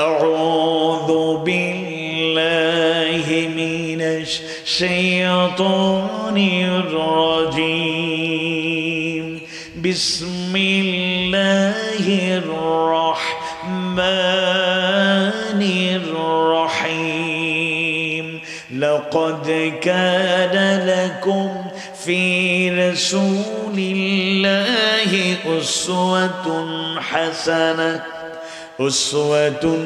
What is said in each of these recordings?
আউযু বিল্লাহি মিনাশ শাইতানির রাজীম বিসমিল্লাহির রাহমানির রহিম লাকাদ কানা লাকুম ফি রাসূলিল্লাহি উসওয়াতুন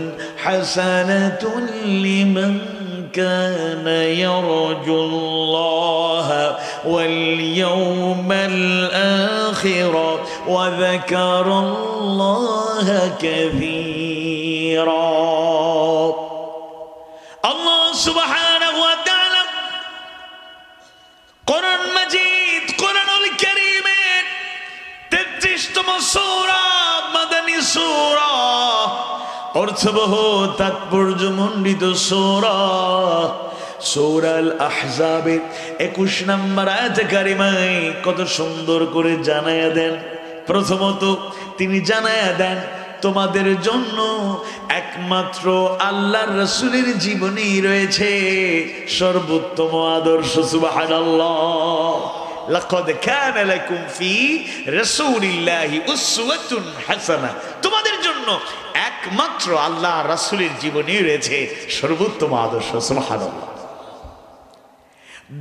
হাসানাতুন লিমান كان يرجو الله واليوم الآخر وذكر الله كثيرا الله سبحانه وتعالى قرآن مجيد قرآن الكريم 33তম সূরা মাদানী সূরা অর্থবহ তাৎপর্যমণ্ডিত সূরা সূরা আল আহজাবের 21 নম্বর আয়াত কারিমায় কত সুন্দর করে জানায়া দেন। প্রথমত তিনি জানায়া দেন তোমাদের জন্য একমাত্র আল্লাহর রাসূলের জীবনী রয়েছে সর্বোত্তম আদর্শ। সুবহানাল্লাহ। লাকাদ কানা লাকুম ফি রাসূলিল্লাহি উসওয়াতুন হাসানাহ, তোমাদের জন্য একমাত্র আল্লাহ রাসূলের জীবনী রয়েছে সর্বোত্তম আদর্শ। সুবহানাল্লাহ।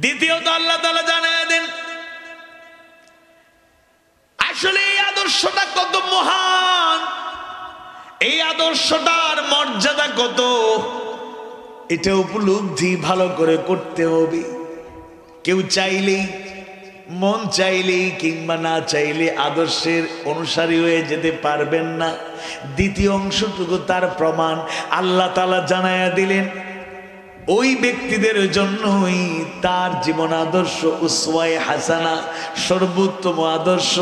দ্বিতীয়ত আল্লাহ তাআলা জানায় দেন আসলে এই আদর্শটা কত মহান, এই আদর্শটার মর্যাদা কত, এটা উপলব্ধি ভালো করে করতে হবে। কেউ চাইলেই, মন চাইলেই কিংবা না চাইলে আদর্শের অনুসারী হয়ে যেতে পারবেন না। দ্বিতীয় অংশটুকু তার প্রমাণ আল্লাহ তাআলা জানায়া দিলেন ওই ব্যক্তিদের জন্যই তার জীবন আদর্শ উসওয়ায়ে হাসানা, সর্বোত্তম আদর্শ,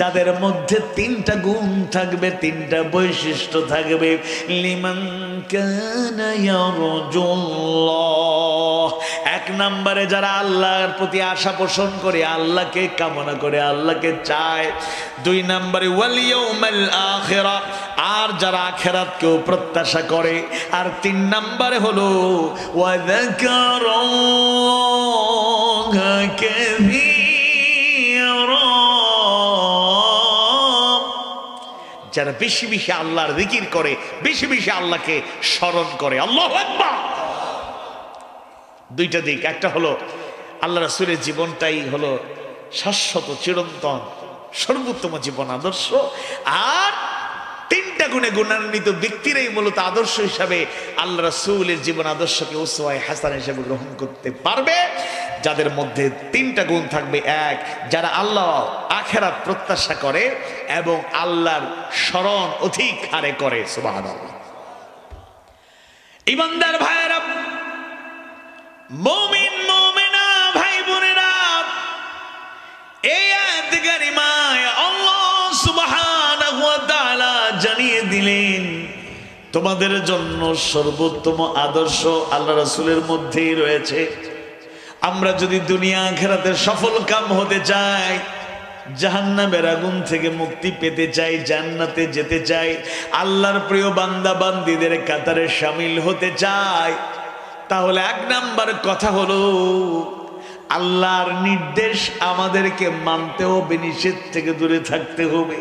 যাদের মধ্যে 3টা গুণ থাকবে, 3টা বৈশিষ্ট্য থাকবে। লিমান কানা ইয়ারজুল্লাহ, 1 নম্বরে যারা আল্লাহর প্রতি আশা পোষণ করে, আল্লাহকে কামনা করে, আল্লাহকে চায়। 2 নম্বরে ওয়াল ইয়াউমাল আখিরা, আর যারা আখিরাতকেও প্রত্যাশা করে। আর 3 নম্বরে হলো ওয়াযাকারাল্লাহা কাসীরা, যারা বেশি বেশি আল্লাহর জিকির করে, বেশি বেশি আল্লাহকে স্মরণ করে। আল্লাহু আকবার। 2টা দিক, একটা হলো আল্লাহ রাসূলের জীবনটাই হলো শাশ্বত চিরন্তন সর্বোত্তম জীবন আদর্শ, আর 3টা গুণে গুণান্বিত ব্যক্তিরাই মূলত আদর্শ হিসাবে আল্লাহ রাসূলের জীবন আদর্শকে উসওয়ায়ে হাসানা হিসেবে গ্রহণ করতে পারবে, যাদের মধ্যে 3টা গুণ থাকবে। 1, যারা আল্লাহ আখিরাত প্রত্যাশা করে এবং আল্লাহর স্মরণ অধিক হারে করে। সুবহানাল্লাহ। ঈমানদার ভাইয়েরা, মুমিন মুমিনা ভাই বোনেরা, এই আয়াত কারিমায় আল্লাহ সুবহানাহু ওয়া তাআলা জানিয়ে দিলেন তোমাদের জন্য সর্বোত্তম আদর্শ আল্লাহ রাসূলের মধ্যেই রয়েছে। আমরা যদি দুনিয়া আখিরাতে সফল কাম হতে চাই, জাহান্নামের আগুন থেকে মুক্তি পেতে চাই, জান্নাতে যেতে চাই, আল্লাহর প্রিয় বান্দা বান্দীদের কাতারে শামিল হতে চাই, তাহলে 1 নাম্বার কথা হলো আল্লাহর নির্দেশ আমাদেরকে মানতে হবে, নিষেধ থেকে দূরে থাকতে হবে।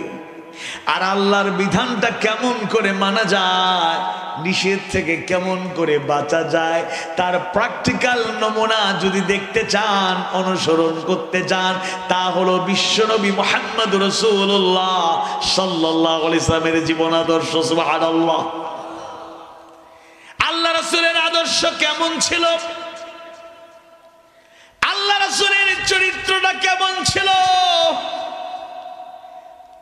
আর আল্লাহর বিধানটা কেমন করে মানা যায়, নিষেধ থেকে কেমন করে বাঁচা যায়, তার প্র্যাকটিক্যাল নমুনা যদি দেখতে চান, অনুসরণ করতে চান, তা হলো বিশ্বনবী মুহাম্মদ রাসূলুল্লাহ সাল্লাল্লাহু আলাইহি ওয়াসাল্লামের জীবন আদর্শ। সুবহানাল্লাহ। আল্লাহ রাসূলের আদর্শ কেমন ছিল, আল্লাহ রাসূলের চরিত্রটা কেমন ছিল,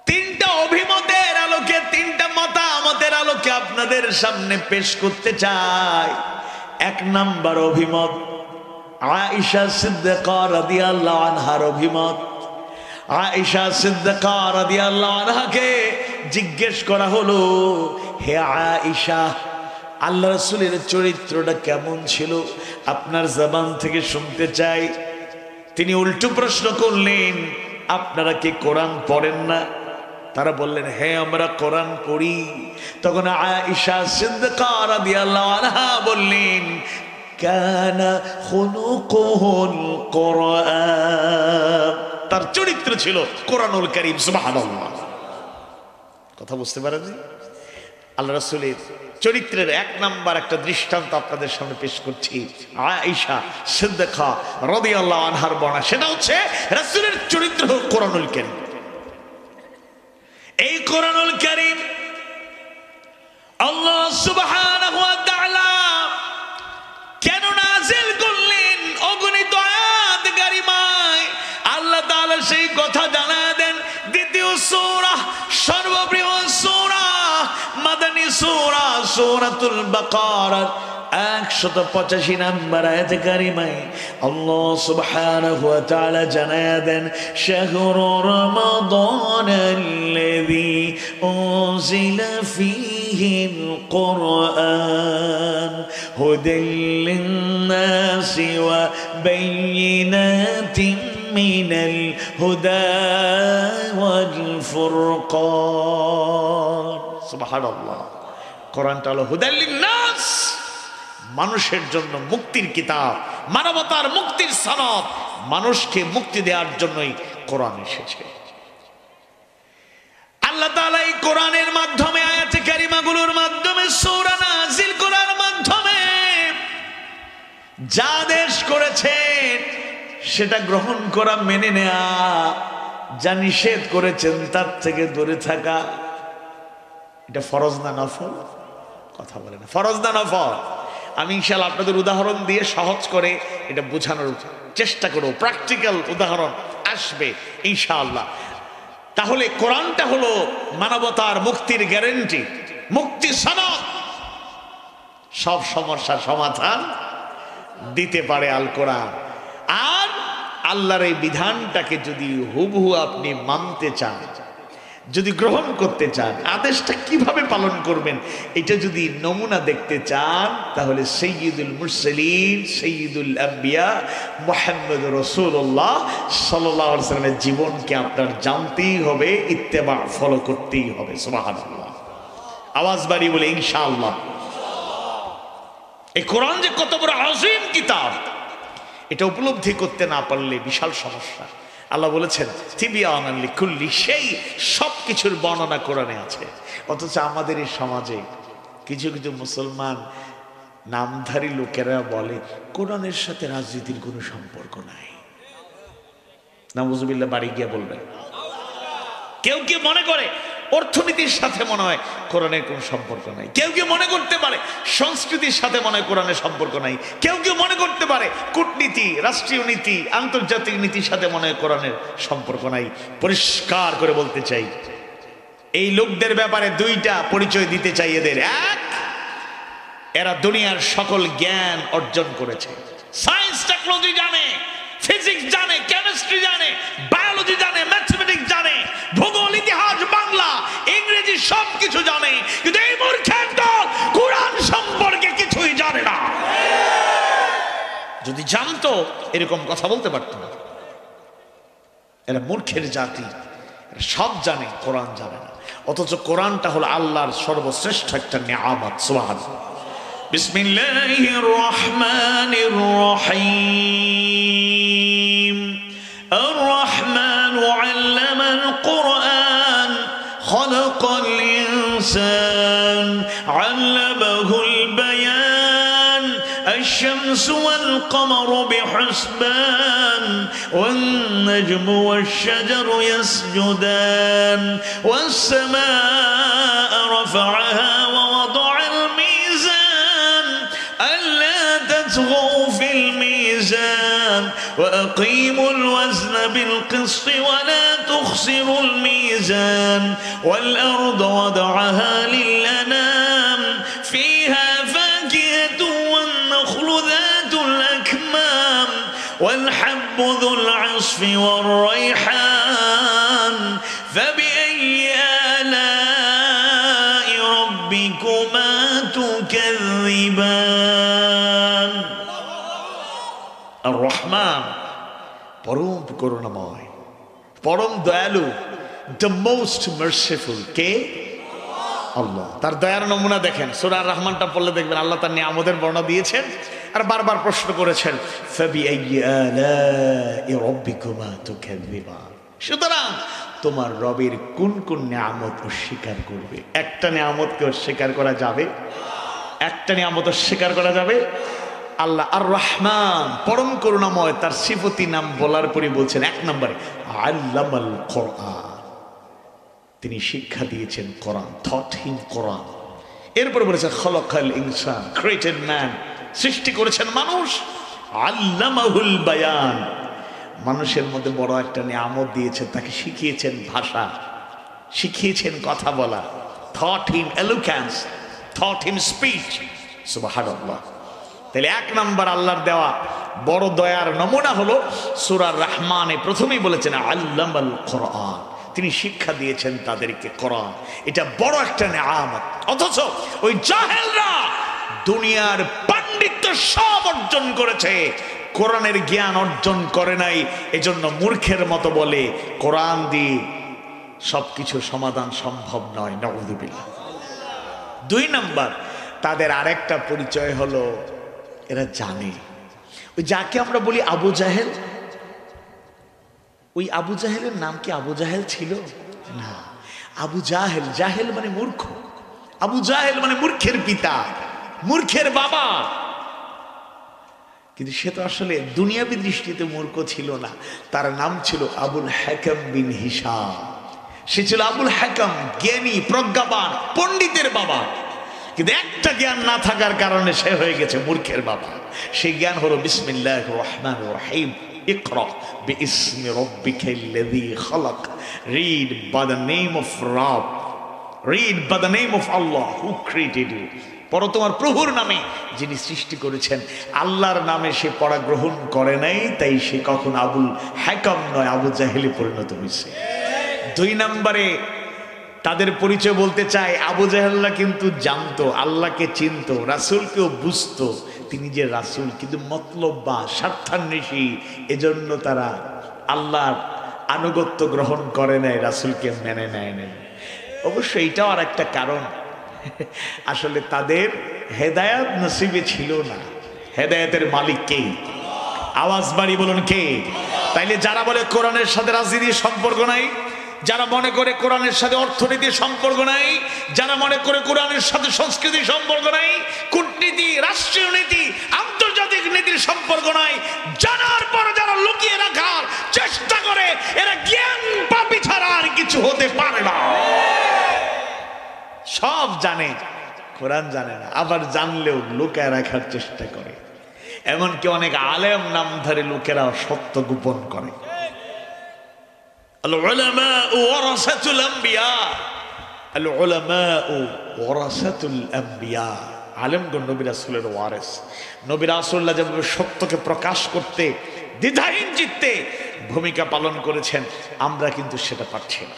3টা অভিমতের আলোকে, 3টা মতামতের আলোকে আপনাদের সামনে পেশ করতে চাই। 1 নাম্বার অভিমত আয়েশা সিদ্দিকা রাদিয়াল্লাহু আনহার অভিমত। আয়েশা সিদ্দিকা রাদিয়াল্লাহু আনহাকে জিজ্ঞেস করা হলো, হে আয়েশা, আল্লাহ রাসূলের চরিত্রটা কেমন ছিল, আপনার জবান থেকে শুনতে চাই। তিনি উল্টো প্রশ্ন করলেন, আপনারা কি কোরআন পড়েন না? তারা বললেন হ্যাঁ আমরা কোরআন পড়ি। তখন আয়েশা সিদ্দিকা রাদিয়াল্লাহু আনহা বললেন কানা খুলুকুহুল কোরআন, তার চরিত্র ছিল কোরআনুল কারীম। সুবহানাল্লাহ, কথা বুঝতে পারেন? আল্লাহ রাসূলের চরিত্রের এক নাম্বার একটা দৃষ্টান্ত আপনাদের সামনে পেশ করছি। আয়েশা সিদ্দিকা রাদিয়াল্লাহু আনহার বর্ণনা, সেটা হচ্ছে রাসূলের চরিত্র হল কোরআনুল কারীম। এই কোরআনুল কারীম আল্লাহ সুবহানাহু ওয়া তাআলা কেন নাযিল করলেন? অগণিত আয়াত কারিমায় আল্লাহ তাআলা সেই কথা জানায় দেন। দ্বিতীয় সূরা, সর্ববৃহৎ সূরা, মাদানী সূরা, সূরাতুল বাকারা 185 নম্বর আয়াত কারিমায় আল্লাহ সুবহানাহু ওয়া তাআলা জানায়া দেন শাহরু রমাদানাল্লাযী উনজিলা ফীহিল কুরআন হুদাল লিন-নাসি ওয়া বায়িনাতিন মিনাল হুদা ওয়াল ফুরকান। সুবহানাল্লাহ, কোরআনটা হলো হুদাল লিন-নাস, মানুষের জন্য মুক্তির কিতাব, মানবতার মুক্তির সনদ। মানুষকে মুক্তি দেওয়ার জন্যই কোরআন এসেছে। আল্লাহ তাআলা এই কোরআনের মাধ্যমে, আয়াতে কারিমাগুলোর মাধ্যমে, সূরা নাযিল করার মাধ্যমে যা আদেশ করেছেন সেটা গ্রহণ করা, মেনে নেওয়া, যা নিষেধ করেছেন তার থেকে দূরে থাকা, এটা ফরজ না নফল? কথা বলে না, ফরজ না নফল? আমি ইনশাআল্লাহ আপনাদের উদাহরণ দিয়ে সহজ করে এটা বোঝানোর চেষ্টা করব, প্র্যাকটিক্যাল উদাহরণ আসবে ইনশাআল্লাহ। তাহলে কোরআনটা হলো মানবতার মুক্তির গ্যারান্টি, মুক্তি সনদ। সব সমস্যার সমাধান দিতে পারে আল কোরআন। আর আল্লাহর এই বিধানটাকে যদি হুবহু আপনি মানতে চান, যদি গ্রহণ করতে চান, আদেশটা কিভাবে পালন করবেন এটা যদি নমুনা দেখতে চান, তাহলে সাইয়্যিদুল মুরসালিন, সাইয়্যিদুল আম্বিয়া মুহাম্মদুর রাসূলুল্লাহ সাল্লাল্লাহু আলাইহি ওয়াসাল্লামের জীবনকে আপনার জানতেই হবে, ইত্তেবা ফলো করতেই হবে। সুবহানাল্লাহ, আওয়াজ বাড়িয়ে বলে ইনশাআল্লাহ। এই কোরআন যে কত বড় আযীম কিতাব, এটা উপলব্ধি করতে না পারলে বিশাল সমস্যা। আল্লাহ বলেছেন তিবিয়ানান লিকুল্লি শাই, সব কিছুর বর্ণনা কোরআনে আছে। অথচ আমাদের এই সমাজে কিছু কিছু মুসলমান নামধারী লোকেরা বলে কোরআনের সাথে রাজনীতির কোনো সম্পর্ক নাই। নাউযুবিল্লাহ, বাড়ি গিয়ে বলবেন। কেউ কেউ মনে করে অর্থনীতির সাথে মনে হয় কোরআনের কোনো সম্পর্ক নাই, কেউ কেউ মনে করতে পারে সংস্কৃতির সাথে মনে হয় কোরআনের সম্পর্ক নাই, কেউ কেউ মনে করতে পারে কূটনীতি, রাষ্ট্রীয় নীতি, আন্তর্জাতিক নীতির সাথে মনে হয় কোরআনের সম্পর্ক নাই। পরিষ্কার করে বলতে চাই, এই লোকদের ব্যাপারে দুইটা পরিচয় দিতে চাই এদের। এক, এরা দুনিয়ার সকল জ্ঞান অর্জন করেছে, সায়েন্স টেকনোলজি জানে, ফিজিক্স জানে, কেমিস্ট্রি জানে, বায়োলজি জানে, ম্যাথমেটিক্স জানে, ভূগোল, ইতিহাস, বাংলা, ইংরেজি সবকিছু জানে, কিন্তু এই মূর্খের দল কোরআন সম্পর্কে কিছুই জানে না। যদি জানতো এরকম কথা বলতে পারতো না। এরা মূর্খের জাতি, এরা সব জানে, কোরআন জানে না। অথচ কোরআনটা হলো আল্লাহর সর্বশ্রেষ্ঠ একটা নিয়ামত। সুবহানাল্লাহ। বিসমিল্লাহির রহমানির রহিম। আর রহমানু আল্লামাল কুরআন খালাকাল ইনসান আল্লামাহুল বায়ান الشمس والقمر بحسبان والنجم والشجر يسجدان والسماء رفعها ووضع الميزان ألا تطغوا في الميزان وأقيموا الوزن بالقسط ولا تخسروا الميزان والأرض وضعها للأنام فيها فاكهة والنخل ذات الأكمام والحب ذو العصف والريحان فبأي آلاء ربكما تكذبان الرحمن পরম করুণাময়, পরম দয়ালু, দ্য মোস্ট মার্সিফুল কে? আল্লাহ। তার দয়ার নমুনা দেখেন, সূরা রহমানটা পড়লে দেখবেন আল্লাহ তার নিয়ামতের বর্ণনা দিয়েছেন আর বারবার প্রশ্ন করেছেন ফাবিআইয়ি আলাই রাব্বিকুমা তুকাযযিবান। সুতরাং তোমার রবের কোন কোন নিয়ামত অস্বীকার করবে? একটা নিয়ামতকে অস্বীকার করা যাবে? একটা নিয়ামত অস্বীকার করা যাবে? আল্লাহ আর রহমান, পরম করুণাময়, তার সিফতি নাম বলার পরে বলছেন এক নম্বরে আল্লামাল কোরআন, তিনি শিক্ষা দিয়েছেন কোরআন, taught him কোরআন। এরপর বলেছে খলাকাল ইনসান, ক্রিয়েটেড ম্যান, সৃষ্টি করেছেন মানুষ। আল্লামাহুল বায়ান, মানুষের মধ্যে বড় একটা নিয়ামত দিয়েছেন, তাকে শিখিয়েছেন ভাষা, শিখিয়েছেন কথা বলা, taught him eloquence, taught him speech। সুবহানাল্লাহ। তাহলে এক নাম্বার আল্লাহর দেওয়া বড় দয়ার নমুনা হলো সূরা রহমানে প্রথমেই বলেছেন আল্লামাল কোরআন, তিনি শিক্ষা দিয়েছেন তাদেরকে কোরআন। এটা বড় একটা নিয়ামত। অথচ ওই জাহেলরা দুনিয়ার পাণ্ডিত্য সব অর্জন করেছে, কোরআনের জ্ঞান অর্জন করে নাই। এজন্য মূর্খের মতো বলে কোরআন দিয়ে সবকিছু সমাধান সম্ভব নয়। নাউযুবিল্লাহ। দুই নাম্বার, তাদের আরেকটা পরিচয় হলো এরা জানে, ওই যাকে আমরা বলি আবু জাহেল, ওই আবু জাহেলের নাম কি আবু জাহেল ছিল? না, আবু জাহেল, জাহেল মানে মূর্খ, আবু জাহেল মানে মূর্খের পিতা, মূর্খের বাবা। কিন্তু সে তো আসলে দুনিয়াবী দৃষ্টিতে মূর্খ ছিল না, তার নাম ছিল আবুল হাকাম বিন হিশাম। সে ছিল আবুল হাকাম, জ্ঞানী, প্রজ্ঞাবান, পণ্ডিতের বাবা। কিন্তু একটা জ্ঞান না থাকার কারণে সে হয়ে গেছে মূর্খের বাবা। সেই জ্ঞান হলো বিসমিল্লাহির রহমানির রহিম, ইকরা বিইসমি রাব্বিকাল্লাযী খালাক, read by the name of Rabb, read by the name of Allah who created you। পড়ো তোমার প্রভুর নামে যিনি সৃষ্টি করেছেন। আল্লাহর নামে সে পড়া গ্রহণ করে নাই, তাই সে কখন আবুল হাকাম নয়, আবু জাহেলে পরিণত হয়েছে। দুই নম্বরে তাদের পরিচয় বলতে চাই, আবু জাহেলরা কিন্তু জানতো, আল্লাহকে চিনতো, রাসূলকেও বুঝতো তিনি যে রাসূল, কিন্তু মতলব বা স্বার্থান্বেষী, এজন্য তারা আল্লাহর আনুগত্য গ্রহণ করে নেয়, রাসূলকে মেনে নেয় না। অবশ্য এটাও আর একটা কারণ, আসলে তাদের হেদায়েত নসিবে ছিল না। হেদায়েতের মালিক কে? আওয়াজ বাড়ি বলুন কে? তাইলে যারা বলে কোরআনের সাথে রাজনীতির সম্পর্ক নাই, যারা মনে করে কোরআনের সাথে অর্থনীতির সম্পর্ক নাই, যারা মনে করে কোরআনের সাথে সংস্কৃতির সম্পর্ক নাই, কূটনীতি, রাষ্ট্রীয় নীতি, আন্তর্জাতিক নীতির সম্পর্ক নাই, জানার পর যারা লুকিয়ে রাখার চেষ্টা করে, এরা জ্ঞান পাপী ছাড়া আর কিছু হতে পারে না। সব জানে, কোরআন জানে না, আবার জানলেও লুকায় রাখার চেষ্টা করে। এমনকি অনেক আলেম নামধারী লোকেরা সত্য গোপন করে। العلماء ورثة الأنبياء، العلماء ورثة الأنبياء। আলেমগণ নবী রাসূলের ওয়ারিস। নবী রাসূলুল্লাহ যেভাবে সত্যকে প্রকাশ করতে দ্বিধাহীন চিত্তে ভূমিকা পালন করেছেন, আমরা কিন্তু সেটা পারছি না।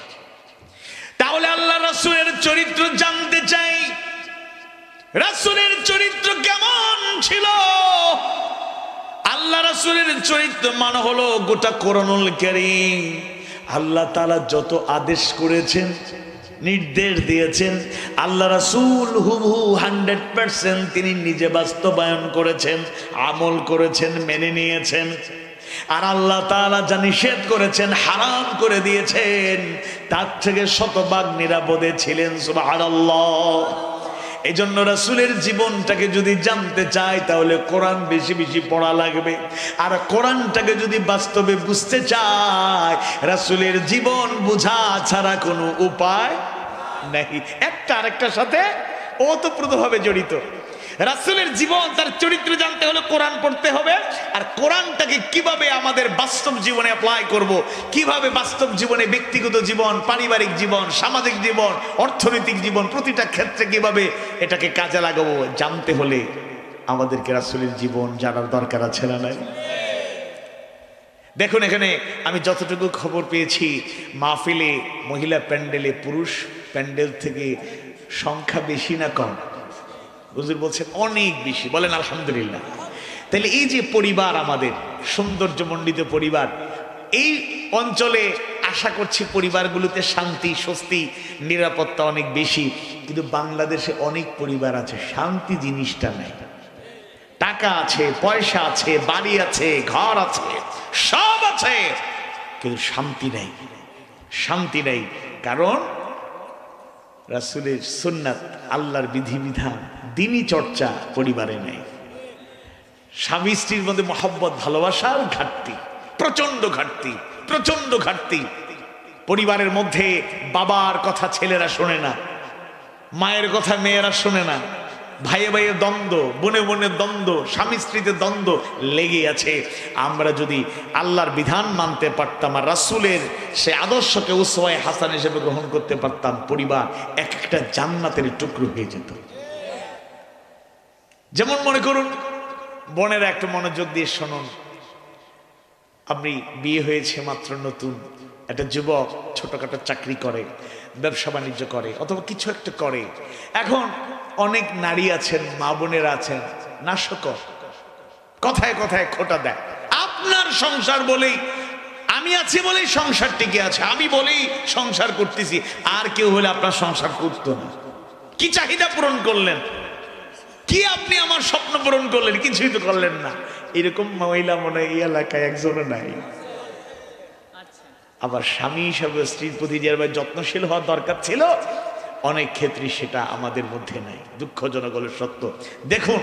তাহলে আল্লাহ রাসূলের চরিত্র জানতে চাই, রাসূলের চরিত্র কেমন ছিল? আল্লাহ রাসূলের চরিত্র মানে হলো গোটা কোরআনুল কারীম। আল্লাহ তাআলা যত আদেশ করেছেন, নির্দেশ দিয়েছেন, আল্লাহ রাসূল হুবহু 100% তিনি নিজে বাস্তবায়ন করেছেন, আমল করেছেন, মেনে নিয়েছেন। আর আল্লাহ তাআলা যা নিষেধ করেছেন, হারাম করে দিয়েছেন, তার থেকে শতভাগ নিরাপদে ছিলেন। সুবহানাল্লাহ। এই জন্য রাসূলের জীবনটাকে যদি জানতে চাই, তাহলে কোরআন বেশি বেশি পড়া লাগবে। আর কোরআনটাকে যদি বাস্তবে বুঝতে চাই, রাসূলের জীবন বোঝা ছাড়া কোনো উপায় নেই। একটা আরেকটার সাথে ওতপ্রোতভাবে জড়িত। রাসূলের জীবন, তার চরিত্র জানতে হলে কোরআন পড়তে হবে। আর কোরআনটাকে কিভাবে আমাদের বাস্তব জীবনে অ্যাপ্লাই করব, কিভাবে বাস্তব জীবনে, ব্যক্তিগত জীবন, পারিবারিক জীবন, সামাজিক জীবন, অর্থনৈতিক জীবন, প্রতিটা ক্ষেত্রে কিভাবে এটাকে কাজে লাগাবো, জানতে হলে আমাদেরকে রাসূলের জীবন জানার দরকার আছে না নাই? দেখুন, এখানে আমি যতটুকু খবর পেয়েছি, মাহফিলে, মহিলা প্যান্ডেলে পুরুষ প্যান্ডেল থেকে সংখ্যা বেশি না কম? হুজুর বলছেন অনেক বেশি। বলেন আলহামদুলিল্লাহ। তাহলে এই যে পরিবার, আমাদের সৌন্দর্যমণ্ডিত পরিবার, এই অঞ্চলে আশা করছি পরিবারগুলোতে শান্তি, স্বস্তি, নিরাপত্তা অনেক বেশি। কিন্তু বাংলাদেশে অনেক পরিবার আছে শান্তি জিনিসটা নাই। টাকা আছে, পয়সা আছে, বাড়ি আছে, ঘর আছে, সব আছে, কিন্তু শান্তি নাই। শান্তি নাই কারণ রাসূলের সুন্নাত, আল্লাহর বিধিবিধান, দ্বীনি চর্চা পরিবারে নেই। স্বামী স্ত্রীর মধ্যে মহব্বত, ভালোবাসার ঘাটতি, প্রচন্ড ঘাটতি, প্রচন্ড ঘাটতি। পরিবারের মধ্যে বাবার কথা ছেলেরা শোনে না, মায়ের কথা মেয়েরা শোনে না, ভাইয়ে ভাইয়ে দ্বন্দ্ব, বোনে বোনে দ্বন্দ্ব, স্বামী স্ত্রীতে দ্বন্দ্ব লেগে আছে। আমরা যদি আল্লাহর বিধান মানতে পারতাম আর রাসূলের সে আদর্শকে উসওয়ায়ে হাসান হিসেবে গ্রহণ করতে পারতাম, পরিবার এক একটা জান্নাতের টুকরো হয়ে যেত। যেমন মনে করুন, বোনেরা একটু মনোযোগ দিয়ে শুনুন, আপনি বিয়ে হয়েছে মাত্র নতুন, একটা যুবক ছোটখাটো চাকরি করে, ব্যবসা বাণিজ্য করে, অথবা কিছু একটা করে। এখন অনেক নারী আছেন, মা বোনেরা আছেন, নাশকর, কথায় কথায় খোঁটা দেয়। আপনার সংসার বলেই, আমি আছি বলেই সংসার টিকে আছে, আমি বলেই সংসার করতেছি, আর কেউ হলে আপনার সংসার করতো না। কি চাহিদা পূরণ করলেন? কি আপনি আমার স্বপ্ন পূরণ করলেন? কিছুই তো করলেন না। এরকম মহিলা মনে হয় এই এলাকায় একজনও নাই। আবার স্বামী হিসাবে স্ত্রীর প্রতি যেভাবে যত্নশীল হওয়ার দরকার ছিল, অনেক ক্ষেত্রে সেটা আমাদের মধ্যে নাই। দুঃখজনক হলো সত্য। দেখুন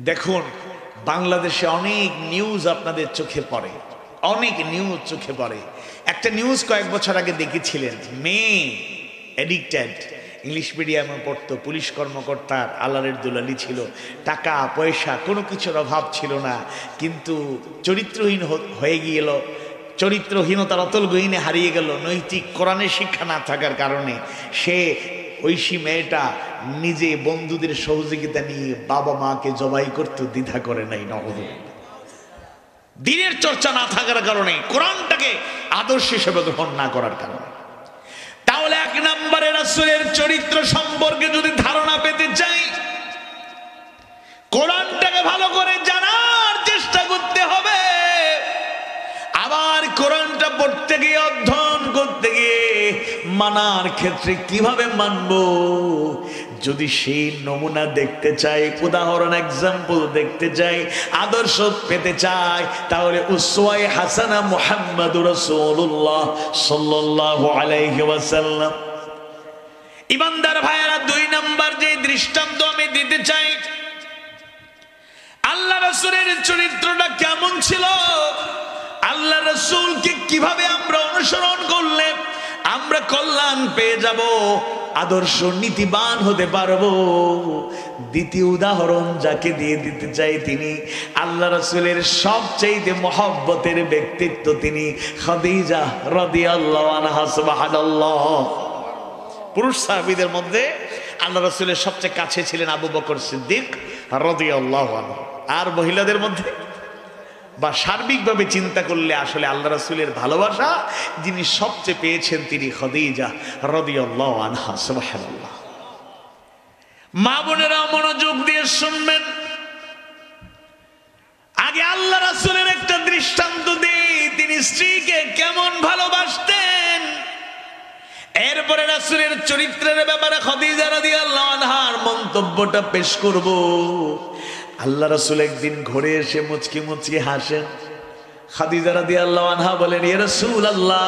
দেখুন বাংলাদেশে অনেক নিউজ আপনাদের চোখে পড়ে, অনেক নিউজ চোখে পড়ে। একটা নিউজ কয়েক বছর আগে দেখেছিলেন, মেয়ে এডিক্টেড, ইংলিশ মিডিয়ামে পড়তো, পুলিশ কর্মকর্তার আলারের দুলালি ছিল, টাকা পয়সা কোনো কিছুর অভাব ছিল না, কিন্তু চরিত্রহীন হয়ে গিয়েছিল, চরিত্রহীনতার অতল গহীনে হারিয়ে গেল। নৈতিক কোরআনের শিক্ষা না থাকার কারণে সে ঐশী মেয়েটা নিজে বন্ধুদের সহযোগিতা নিয়ে বাবা মাকে জবাই করতে দ্বিধা করে নাই। নগদ দিনের চর্চা না থাকার কারণে, কোরআনটাকে আদর্শ হিসেবে গ্রহণ না করার কারণে। তাহলে এক নম্বরে রাসূলের চরিত্র সম্পর্কে যদি ধারণা পেতে চাই, কোরআনটাকে ভালো করে জানার চেষ্টা করতে হবে। আবার কোরআনটা পড়তে গিয়ে, অধ্যয়ন করতে গিয়ে মানার ক্ষেত্রে কিভাবে মানব, যদি সেই নমুনা দেখতে চাই, উদাহরণ এক্সাম্পল দেখতে চাই, আদর্শ পেতে চাই, তাহলে উসওয়ায়ে হাসানা মুহাম্মাদুর রাসূলুল্লাহ সাল্লাল্লাহু আলাইহি ওয়াসাল্লাম। ইমানদার ভাইয়েরা, দুই নাম্বার যে দৃষ্টান্ত আমি দিতে চাই, আল্লাহ রাসূলের চরিত্রটা কেমন ছিল, আল্লাহ রাসূলকে কিভাবে আমরা অনুসরণ করলে আমরা কল্যাণ পেয়ে যাব, আদর্শ নীতিবান হতে পারবো। দ্বিতীয় উদাহরণ যাকে দিয়ে দিতে চাই, তিনি আল্লাহ রাসূলের সবচেয়ে মহব্বতের ব্যক্তিত্ব, তিনি খাদিজা রাদিয়াল্লাহু আনহা। সুবহানাল্লাহ। পুরুষ সাহাবীদের মধ্যে আল্লাহ রাসূলের সবচেয়ে কাছে ছিলেন আবু বকর সিদ্দিক রাদিয়াল্লাহু আনহু। আর মহিলাদের মধ্যে বা সার্বিকভাবে চিন্তা করলে আসলে আল্লাহ রাসূলের ভালোবাসা যিনি সবচেয়ে পেয়েছেন, তিনি খাদিজা রাদিয়াল্লাহু আনহা। সুবহানাল্লাহ। মা বোনেরা মনোযোগ দিয়ে শুনবেন, আগে আল্লাহ রাসূলের একটা দৃষ্টান্ত দিই, তিনি স্ত্রীকে কেমন ভালোবাসতেন। এরপরে রাসূলের চরিত্রের ব্যাপারে খাদিজা রাদিয়াল্লাহু আনহার মন্তব্যটা পেশ করব। আল্লাহ রাসূল একদিন ঘরে এসে মুচকি মুচকি হাসেন। খাদিজা রাদিয়াল্লাহু আনহা বলেন, ইয়া রাসূলুল্লাহ,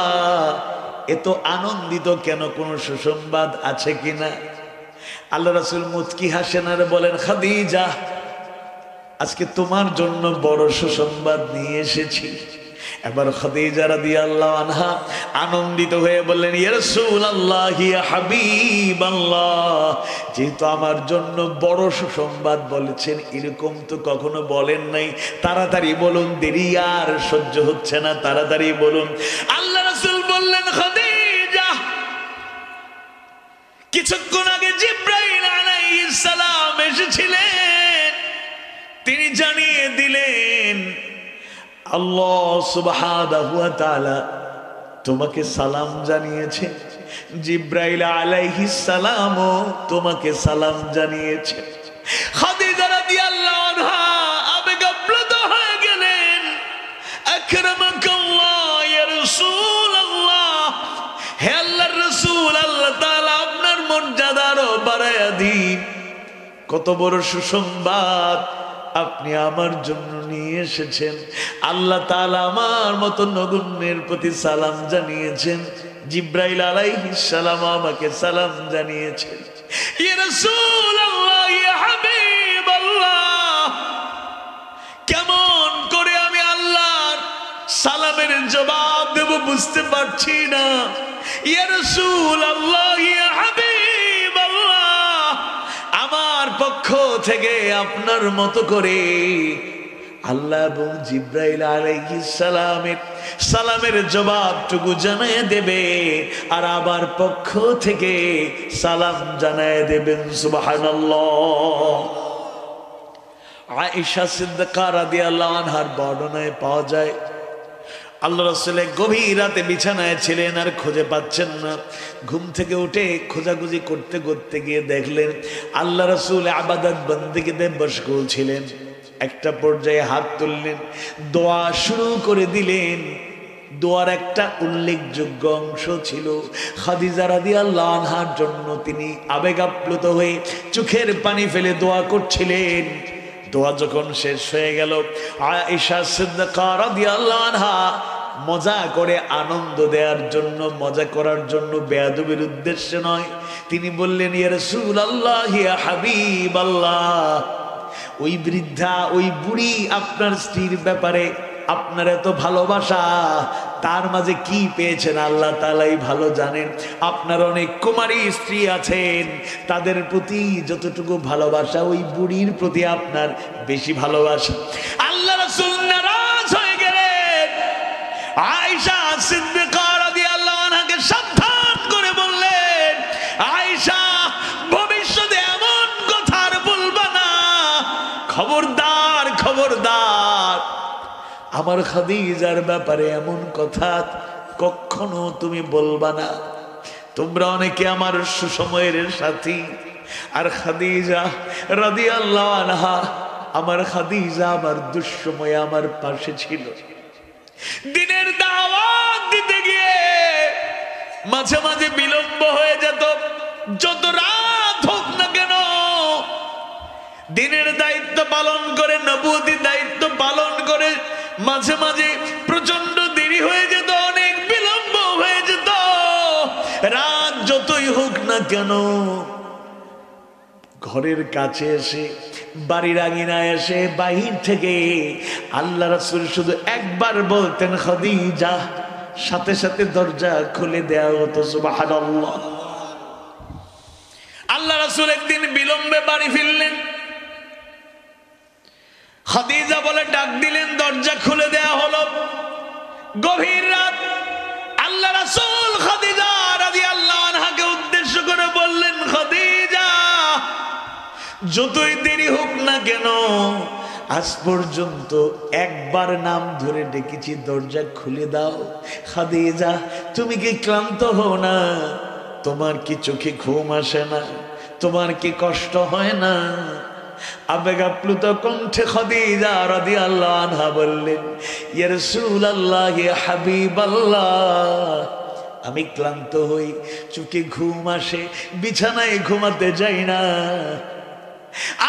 এত আনন্দিত কেন, কোনো সুসংবাদ আছে কিনা? আল্লাহ রাসূল মুচকি হাসেন আর বলেন, খাদিজা, আজকে তোমার জন্য বড় সুসংবাদ নিয়ে এসেছি। এবার খাদিজা রাদিয়াল্লাহু আনহা আনন্দিত হয়ে বললেন, ইয়া রাসূলুল্লাহ, ইয়া হাবিবাল্লাহ, যেহেতু আমার জন্য বড় সুসংবাদ বলেছেন, এরকম তো কখনো বলেন নাই, তাড়াতাড়ি বলুন, দেরি আর সহ্য হচ্ছে না, তাড়াতাড়ি বলুন। আল্লাহ রাসূল বললেন, খাদিজা, কিছুক্ষণ আগে জিবরাইল আলাইহিস সালাম এসেছিলেন, তিনি জানিয়ে দিলেন আল্লাহ সুবহানাহু ওয়া তাআলা তোমাকে সালাম জানিয়েছে, জিবরাইল আলাইহিস সালামও তোমাকে সালাম জানিয়েছে। খাদিজা রাদিয়াল্লাহু আনহা আবেগাপ্লুত হয়ে গেলেন। আকরামাকাল্লাহ ইয়া রাসূল আযীম, কত বড় সুসংবাদ আপনি আমার জন্য নিয়ে এসেছেন। আল্লাহ তাআলা আমার মতো নগণ্যের প্রতি সালাম জানিয়েছেন, জিব্রাইল আলাইহিস সালাম আমাকে সালাম জানিয়েছেন। ইয়া রাসূলুল্লাহ, ইয়া হাবিবাল্লাহ, কেমন করে আমি আল্লাহর সালামের জবাব দেব বুঝতে পারছি না। ইয়া রাসূলুল্লাহ, ইয়া হাবিবাল্লাহ, আমার পক্ষ থেকে আপনার মতো করে আল্লাহ এবং জিব্রাইল আলাইহিস সালামের জবাবটুকু জানায় দেবে, আর আবার পক্ষ থেকে সালাম জানায় দেবেন। সুবহানাল্লাহ। আয়েশা সিদ্দিকা রাদিয়াল্লাহু আনহার বর্ণনায় পাওয়া যায়, আল্লাহ রাসূল গভীর রাতে বিছানায় ছিলেন আর খুঁজে পাচ্ছেন না। ঘুম থেকে উঠে খোঁজাখুঁজি করতে করতে গিয়ে দেখলেন আল্লাহ রাসূল ইবাদত বন্দেগীতে মশগুল ছিলেন। একটা পর্যায়ে হাত তুললেন, দোয়া শুরু করে দিলেন। দোয়ার একটা উল্লেখযোগ্য অংশ ছিল খাদিজা রাদিয়াল্লাহু আনহার জন্য। তিনি আবেগ আপ্লুত হয়ে চোখের পানি ফেলে দোয়া করছিলেন। দোয়া যখন শেষ হয়ে গেল, আয়েশা সিদ্দিকা রাদিয়াল্লাহু আনহা মজা করে আনন্দ দেওয়ার জন্য, মজা করার জন্য, বেয়াদবির উদ্দেশ্যে নয়, তিনি বললেন, ইয়া রাসূলুল্লাহ, ইয়া হাবিবাল্লাহ, ওই বৃদ্ধা, ওই বুড়ি আপনার স্ত্রীর ব্যাপারে আপনার এত ভালোবাসা, তার মাঝে কি পেয়েছেন আল্লাহ তাআলাই ভালো জানেন। আপনার অনেক কুমারী স্ত্রী আছেন, তাদের প্রতি যতটুকু ভালোবাসা ওই বুড়ির প্রতি আপনার বেশি ভালোবাসা। আল্লাহ রাসূল নারাজ হয়ে গেলেন। আয়েশা সিদ্দিকা রাদিয়াল্লাহু আনহাকে সাবধান করে বললেন, আয়েশা, ভবিষ্যতে এমন কথা আর বলবা না, খবরদার খবরদার, আমার খাদিজার ব্যাপারে এমন কথা কখনো তুমি বলবা না। তোমরা অনেকে আমার সুসময়ের সাথী, আর খাদিজা রাদিয়াল্লাহু আনহা, আমার খাদিজা আমার দুঃসময়ে আমার পাশে ছিল। দিনের দাওয়াত দিতে গিয়ে মাঝে মাঝে বিলম্ব হয়ে যেত, যত রাত হোক না কেন দিনের দায়িত্ব পালন করে, নবুয়তি দায়িত্ব পালন করে মাঝে মাঝে প্রচন্ড দেরি হয়ে যেত, অনেক বিলম্ব হয়ে যেত। রাত যতই হোক না কেন ঘরের কাছে এসে, বাড়ির আঙিনায় এসে বাহির থেকে আল্লাহ রাসূল শুধু একবার বলতেন খাদিজা, সাথে সাথে দরজা খুলে দেওয়া হতো। সুবহানাল্লাহ। আল্লাহ রাসূল একদিন বিলম্বে বাড়ি ফিরলেন। খাদিজা বলে ডাক দিলেন, দরজা খুলে দেয়া হলো। গভীর রাত। আল্লাহ রাসূল খাদিজা রাদিয়াল্লাহু আনহাকে উদ্দেশ্য করে বললেন, খাদিজা, যতই দেরি হোক না কেন আজ পর্যন্ত একবার নাম ধরে ডেকেছি, দরজা খুলে দাও। খাদিজা, তুমি কি ক্লান্ত হও না? তোমার কি চোখে ঘুম আসে না? তোমার কি কষ্ট হয় না? আবেগ আপ্লুত কণ্ঠে খাদিজা রাদিয়াল্লাহু আনহা বললেন, ইয়া রাসূলুল্লাহ, ইয়া হাবিবাল্লাহ, আমি ক্লান্ত হই, চোখে ঘুম আসে, বিছানায় ঘুমাতে যাই না।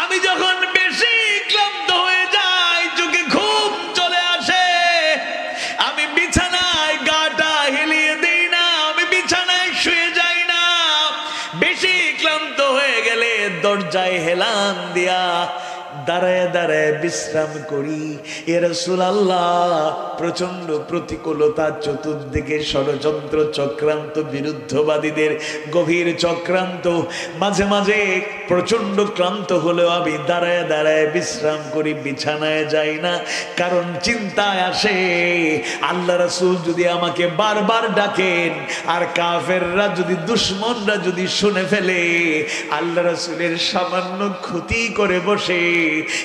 আমি যখন বেশি ক্লান্ত হয়ে যাই, চোখে ঘুম চলে আসে, আমি বিছানায় গাটা হেলিয়ে দিই না, আমি বিছানায় শুয়ে যাই না। বেশি ক্লান্ত হয়ে গেলে দরজায় হেলান দিয়া দাঁড়ায় দাঁড়ায় বিশ্রাম করি। এ রাসূলুল্লাহ, প্রচন্ড প্রতিকূলতা, চতুর্দিকে ষড়যন্ত্র চক্রান্ত, বিরুদ্ধবাদীদের গভীর চক্রান্ত, মাঝে মাঝে প্রচন্ড ক্লান্ত হলেও আমি দাঁড়ায় দাঁড়ায় বিশ্রাম করি, বিছানায় যাই না। কারণ চিন্তায় আসে, আল্লাহ রাসূল যদি আমাকে বারবার ডাকেন আর কাফেররা যদি, দুশমনরা যদি শুনে ফেলে, আল্লাহ রাসূলের সামান্য ক্ষতি করে বসে,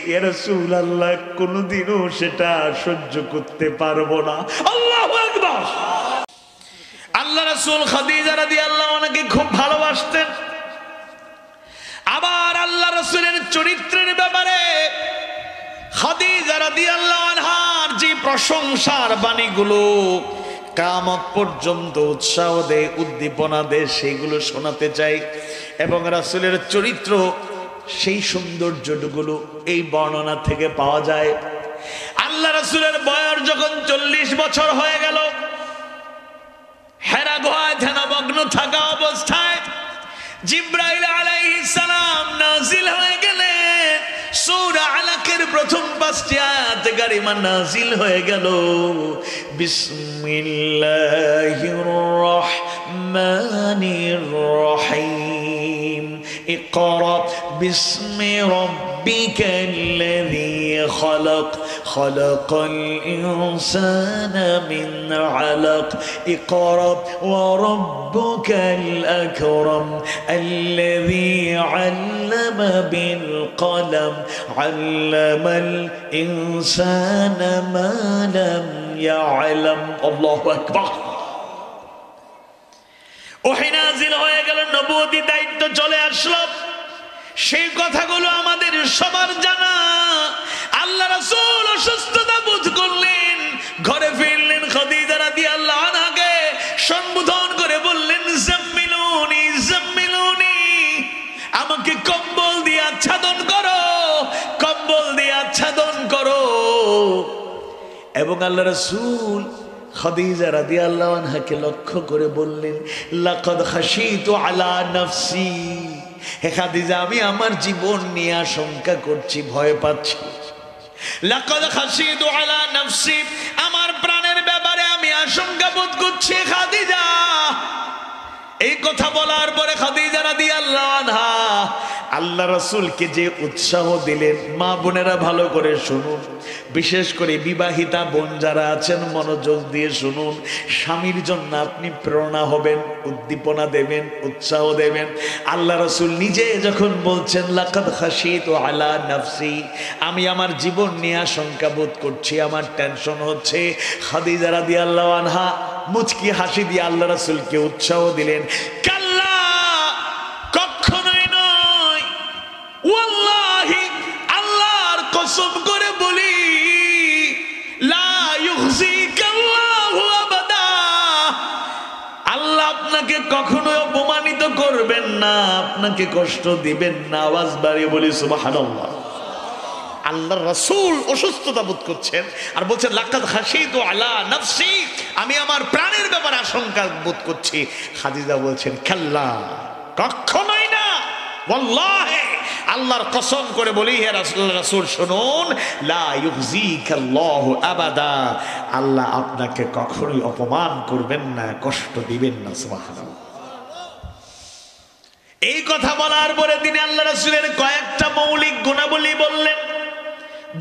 ইয়া রাসূলুল্লাহ, কোনদিনও সেটা সহ্য করতে পারবো না। আল্লাহু আকবার। আল্লাহ রাসূল খাদিজা রাদিয়াল্লাহু আনহাকে খুব ভালোবাসতেন। আবার আল্লাহ রাসূলের চরিত্রের ব্যাপারে খাদিজা রাদিয়াল্লাহু আনহার যে প্রশংসার বাণীগুলো কিয়ামত পর্যন্ত উৎসাহ দেয়, উদ্দীপনা দেয়, সেগুলো শোনাতে চাই। এবং রাসূলের চরিত্র, সেই সৌন্দর্যগুলো এই বর্ণনা থেকে পাওয়া যায়। আল্লাহ রাসূলের বয়স যখন 40 বছর হয়ে গেল, হেরা গুহায় ধ্যানমগ্ন থাকা অবস্থায় জিবরাইল আলাইহিস সালাম নাজিল হয়ে গেলেন। সূরা আলাকের প্রথম 5টি আয়াত কারিমা নাজিল হয়ে গেল। বিসমিল্লাহির রহমানির রহিম। ইকরা বিসমি রাব্বিকাল্লাযী খলাক খলাকাল ইনসানা মিন আলাক। ইকরা ওয়া রাব্বুকাল আকরাম আল্লাযী আল্লামা বিল কলম আল্লামাল ইনসানা মা লাম ইয়ালাম। আল্লাহু আকবার। ওহী নাজিল হয়ে গেল, নবুয়তি দায়িত্ব চলে আসলো। সেই কথাগুলো আমাদের সবার জানা। আল্লাহ রাসূল অসুস্থতা বোধ করলেন, ঘরে ফিরলেন। খাদিজা রাদিয়াল্লাহু আনহাকে সম্বোধন করে বললেন, জাম্মিলুনি জাম্মিলুনি, আমাকে কম্বল দিয়ে আচ্ছাদন করো, কম্বল দিয়ে আচ্ছাদন করো। এবং আল্লাহ রাসূল খাদিজা রাদিয়াল্লাহু আনহাকে লক্ষ্য করে বললেন, লাকাদ খাশিতু আলা নাফসি, হে খাদিজা, আমি আমার জীবন নিয়ে আশঙ্কা করছি, ভয় পাচ্ছি। লাকাদ খাশিতু আলা নাফসি, আমার প্রাণের ব্যাপারে আমি আশঙ্কা বোধ করছি খাদিজা। এই কথা বলার পরে খাদিজা রাদিয়াল্লাহু আনহা আল্লাহ রাসূলকে যে উৎসাহ দিলেন, মা বোনেরা ভালো করে শুনুন, বিশেষ করে বিবাহিতা বোন যারা আছেন মনোযোগ দিয়ে শুনুন। স্বামীর জন্য আপনি প্রেরণা হবেন, উদ্দীপনা দেবেন, উৎসাহ দেবেন। আল্লাহ রাসূল নিজে যখন বলছেন লাকাদ খাশিতু আলা নাফসি, আমি আমার জীবন নিয়ে আশঙ্কা বোধ করছি, আমার টেনশন হচ্ছে, খাদিজা রাদিয়াল্লাহু আনহা মুচকি হাসি দিয়ে আল্লাহ রাসূলকে উৎসাহ দিলেন, কাল্লা, কখনোই নয়, ওয়াল্লাহি, আল্লাহর কসম করে বলি, লা ইউখজিকাল্লাহু আবাদা, আল্লাহ আপনাকে কখনোই অপমানিত করবেন না, আপনাকে কষ্ট দিবেন না। আওয়াজ বাড়িয়ে বলি সুবহানাল্লাহ। আল্লাহর রাসূল অসুস্থতা বোধ করছেন আর বলছেন, লাকাদ খাশিতু আলা নাফসি, আমি আমার প্রাণের ব্যাপারে আশঙ্কা বোধ করছি। খাদিজা বলছেন, কাল্লা, কখনোই না, ওয়াল্লাহি, আল্লাহর কসম করে বলি হে রাসূল শুনুন, লা ইউখজিকাল্লাহু আবাদা, আল্লাহ আপনাকে কখনোই অপমান করবেন না, কষ্ট দিবেন না। সুবহানাল্লাহ। এই কথা বলার পরে তিনি আল্লাহ রাসূলের কয়েকটা মৌলিক গুণাবলী বললেন,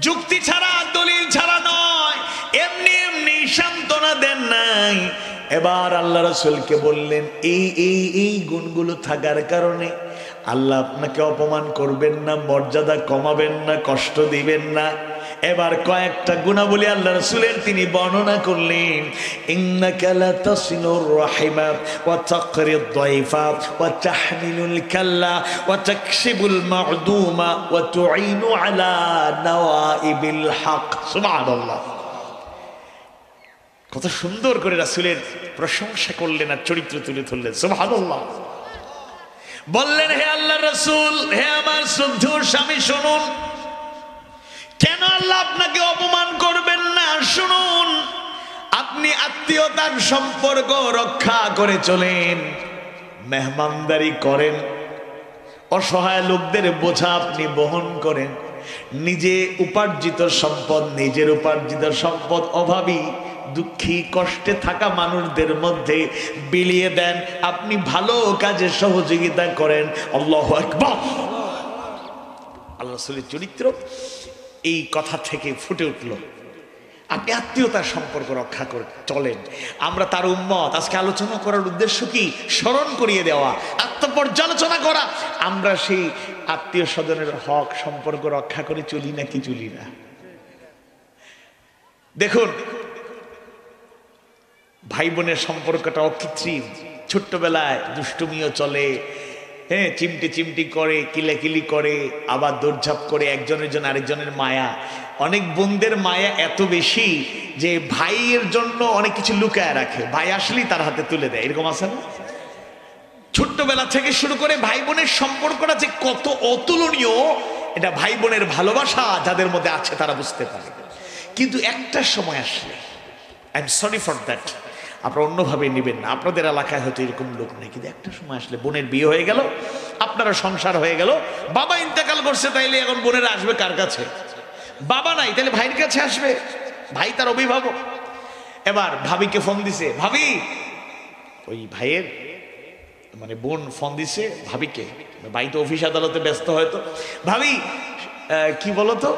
যুক্তি ছাড়া, দলিল ছাড়া নয়, এমনি এমনি সান্ত্বনা দেন নাই। এবার আল্লাহ রাসূলকে বললেন, এই গুণগুলো থাকার কারণে আল্লাহ আপনাকে অপমান করবেন না, মর্যাদা কমাবেন না, কষ্ট দিবেন না। এবার কয়েকটা গুণাবলী আল্লাহ রাসূলের তিনি বর্ণনা করলেন। ইন্নাকা লাতাসিলুর রাহিমা ওয়া তাকরিদ দাইফা ওয়া তাহমিলুল কাল্লা ওয়া তাকশিবুল মা'দুমা ওয়া তুঈনু আলা নাওয়াইবিল হক। সুবহানাল্লাহ। কত সুন্দর করে রাসূলের প্রশংসা করলেন আর চরিত্র তুলে ধরলেন। সুবহানাল্লাহ। বললেন, হে আল্লাহর রাসূল, হে আমার শ্রদ্ধেয় স্বামী, শুনুন, কেন আল্লাহ আপনাকে অপমান করবেন না? শুনুন, আপনি আত্মীয়তার সম্পর্ক রক্ষা করে চলেন, মেহমানদারি করেন, অসহায় লোকদের বোঝা আপনি বহন করেন, নিজে উপার্জিত সম্পদ, নিজের উপার্জিত সম্পদ অভাবী, দুঃখী, কষ্টে থাকা মানুষদের মধ্যে বিলিয়ে দেন, আপনি ভালো কাজে সহযোগিতা করেন। আল্লাহু আকবার। আল্লাহ রাসূলের চরিত্র এই কথা থেকে ফুটে উঠল। আপনি আত্মীয়তার সম্পর্ক রক্ষা করে চলেন। আমরা তার উম্মত। আজকে আলোচনা করার উদ্দেশ্য কি? স্মরণ করিয়ে দেওয়া, আত্মপর্যালোচনা করা। আমরা সেই আত্মীয় স্বজনের হক সম্পর্ক রক্ষা করে চলি নাকি চলি না? দেখুন, ভাই বোনের সম্পর্কটা অকৃত্রিম। ছোট্টবেলায় দুষ্টুমিও চলে, হ্যাঁ, চিমটি চিমটি করে, কিলাকিলি করে, আবার দৌড়ঝাঁপ করে, একজনের জন্য আরেকজনের মায়া। অনেক বোনদের মায়া এত বেশি যে ভাইয়ের জন্য অনেক কিছু লুকায় রাখে, ভাই আসলেই তার হাতে তুলে দেয়, এরকম আছে না? ছোট্টবেলা থেকে শুরু করে ভাই বোনের সম্পর্কটা যে কত অতুলনীয়, এটা ভাই বোনের ভালোবাসা যাদের মধ্যে আছে তারা বুঝতে পারে। কিন্তু একটা সময় আসলে, I am sorry for that, আপনারা অন্যভাবে নেবেন না, আপনাদের এলাকায় হয়তো এরকম লোক নেই, কিন্তু একটা সময় আসলে বোনের বিয়ে হয়ে গেল, আপনারা সংসার হয়ে গেল, বাবা ইন্তেকাল করছে, তাইলে এখন বোনেরা আসবে কার কাছে? বাবা নাই, তাহলে ভাইয়ের কাছে আসবে, ভাই তার অভিভাবক। এবার ভাবিকে ফোন দিছে, ভাবি, ওই ভাইয়ের মানে বোন ফোন দিছে ভাবিকে, ভাই তো অফিস আদালতে ব্যস্ত হয়তো, ভাবি কি বলো তো,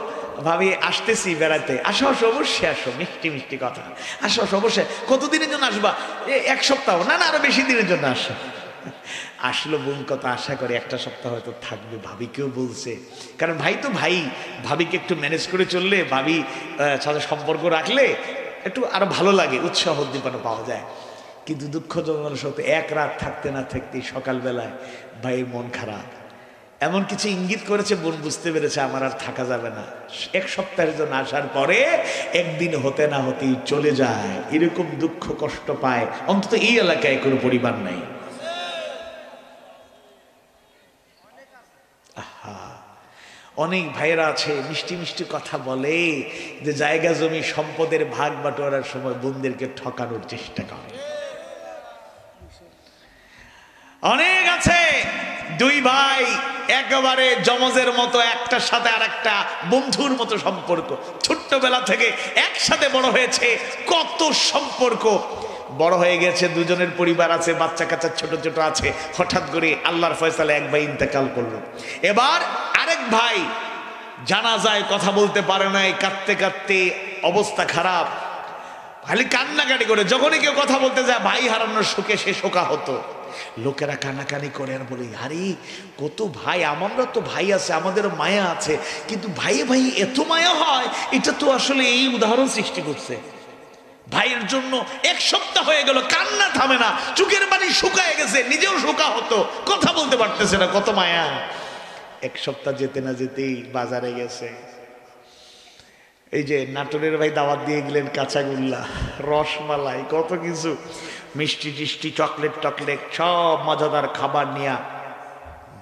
ভাবি আসতেছি বেড়াতে, আসো আসো, অবশ্যই আসো, মিষ্টি মিষ্টি কথা, আসো আসো অবশ্যই। কতদিনের জন্য আসবা? এক সপ্তাহ? না না, আরো বেশি দিনের জন্য আসো। আসলো বোন, কত আশা করে একটা সপ্তাহ হয়তো থাকবে, ভাবিকেও বলছে, কারণ ভাই তো ভাই, ভাবিকে একটু ম্যানেজ করে চললে, ভাবি সাথে সম্পর্ক রাখলে একটু আরো ভালো লাগে, উৎসাহ উদ্দীপনা পাওয়া যায়। কিন্তু দুঃখজনক সত্য, এক রাত থাকতে না থাকতেই সকালবেলায় ভাইয়ের মন খারাপ, এমন কিছু ইঙ্গিত করেছে, বোন বুঝতে পেরেছে আমার আর থাকা যাবে না। এক সপ্তাহের জন্য আসার পরে একদিন হতে না হতেই চলে যায়, এরকম দুঃখ কষ্ট পায়। অন্তত এই এলাকায় কোনো পরিবার নাই। অনেক ভাইয়েরা আছে মিষ্টি মিষ্টি কথা বলে, যে জায়গা জমি সম্পদের ভাগ বাটোয়ারার সময় বোনদেরকে ঠকানোর চেষ্টা করে। অনেক আছে দুই ভাই একেবারে জমজের মতো, একটার সাথে আর একটা বন্ধুর মতো সম্পর্ক, ছোট্টবেলা থেকে একসাথে বড় হয়েছে, কত সম্পর্ক, বড় হয়ে গেছে, দুজনের পরিবার আছে, বাচ্চা কাচ্চা ছোট ছোট আছে। হঠাৎ করে আল্লাহর ফয়সালে এক ভাই ইন্তেকাল করলো, এবার আরেক ভাই জানাজায় কথা বলতে পারে নাই, কাঁদতে কাঁদতে অবস্থা খারাপ, খালি কান্নাকাটি করে, যখনই কেউ কথা বলতে যায় ভাই হারানোর শোকে সে শোকা হতো। লোকেরা কানাকানি করে আর বলে, আরে কত ভাই, আমারও তো ভাই আছে, আমাদেরও মায়া আছে, কিন্তু ভাইয়ে ভাই এত মায়া হয়, এটা তো আসলে এই উদাহরণ সৃষ্টি করছে। ভাইয়ের জন্য এক সপ্তাহ হয়ে গেল, কান্না থামে না, চোখের পানি শুকায় গেছে, নিজেও শোকা হতো, কথা বলতে পারতেছে না, কত মায়া। এক সপ্তাহ যেতে না যেতেই বাজারে গেছে, এই যে নাটোরের ভাই দাওয়াত দিয়ে গেলেন, কাঁচাগোল্লা, রসমালাই, কত কিছু, মিষ্টি টিষ্টি, চকলেট টকলেট, সব মজাদার খাবার নিয়ে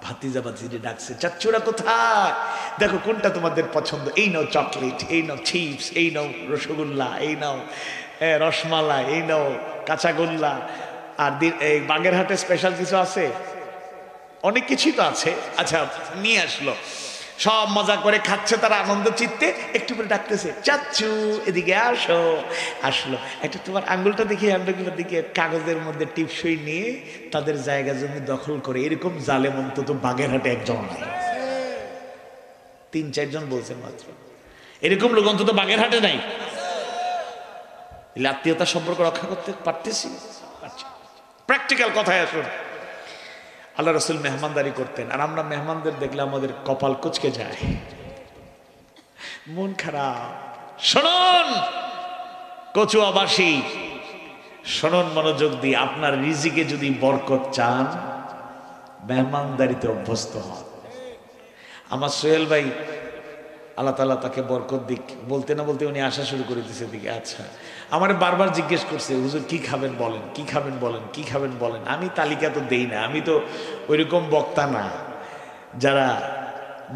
ভাতিজা ভাতিজি ডাকছে, চাচ্চুরা কোথায়, দেখো কোনটা তোমাদের পছন্দ, এই নাও চকলেট, এই নাও চিপস, এই নাও রসগোল্লা, এই নাও রসমালাই, এই নাও কাঁচাগোল্লা। আর এই বাগেরহাটে স্পেশাল কিছু আছে, অনেক কিছুই তো আছে। আচ্ছা, নিয়ে আসলো, সব মজা করে খাচ্ছে তারা আনন্দ চিত্তে, একটু করে ডাকতেছে, চাচ্চু এদিকে আসো। আসলো, একটা তোমার আঙ্গুলটা দেখি, আঙ্গুলগুলোর দিকে কাগজের মধ্যে টিপসই নিয়ে তাদের জায়গা জমি দখল করে, এরকম জালেম অন্তত বাগেরহাটে একজন নাই, 3-4 জন বলছেন মাত্র, এরকম লোক অন্তত বাগেরহাটে নাই। আত্মীয়তার সম্পর্ক রক্ষা করতে পারতেছি? প্র্যাকটিক্যাল কথায় আসুন, আল্লাহ রসুল মেহমানদারি করতেন, আর আমরা মেহমানদের দেখলে আমাদের কপাল কুচকে যায়, মন খারাপ। শুনুন কচুয়াবাসী, শুনুন মনোযোগ দিয়ে, আপনার রিজিকে যদি বরকত চান, মেহমানদারিতে অভ্যস্ত হন। আমার সোহেল ভাই, আল্লাহ তাআলা তাকে বরকত দিক, বলতে না বলতে উনি আসা শুরু করে দিচ্ছে দিকে। আচ্ছা, আমার বারবার জিজ্ঞেস করছে, হুজুর কি খাবেন বলেন, কি খাবেন বলেন, কি খাবেন বলেন। আমি তালিকা তো দেই না, আমি তো ওইরকম বক্তা না যারা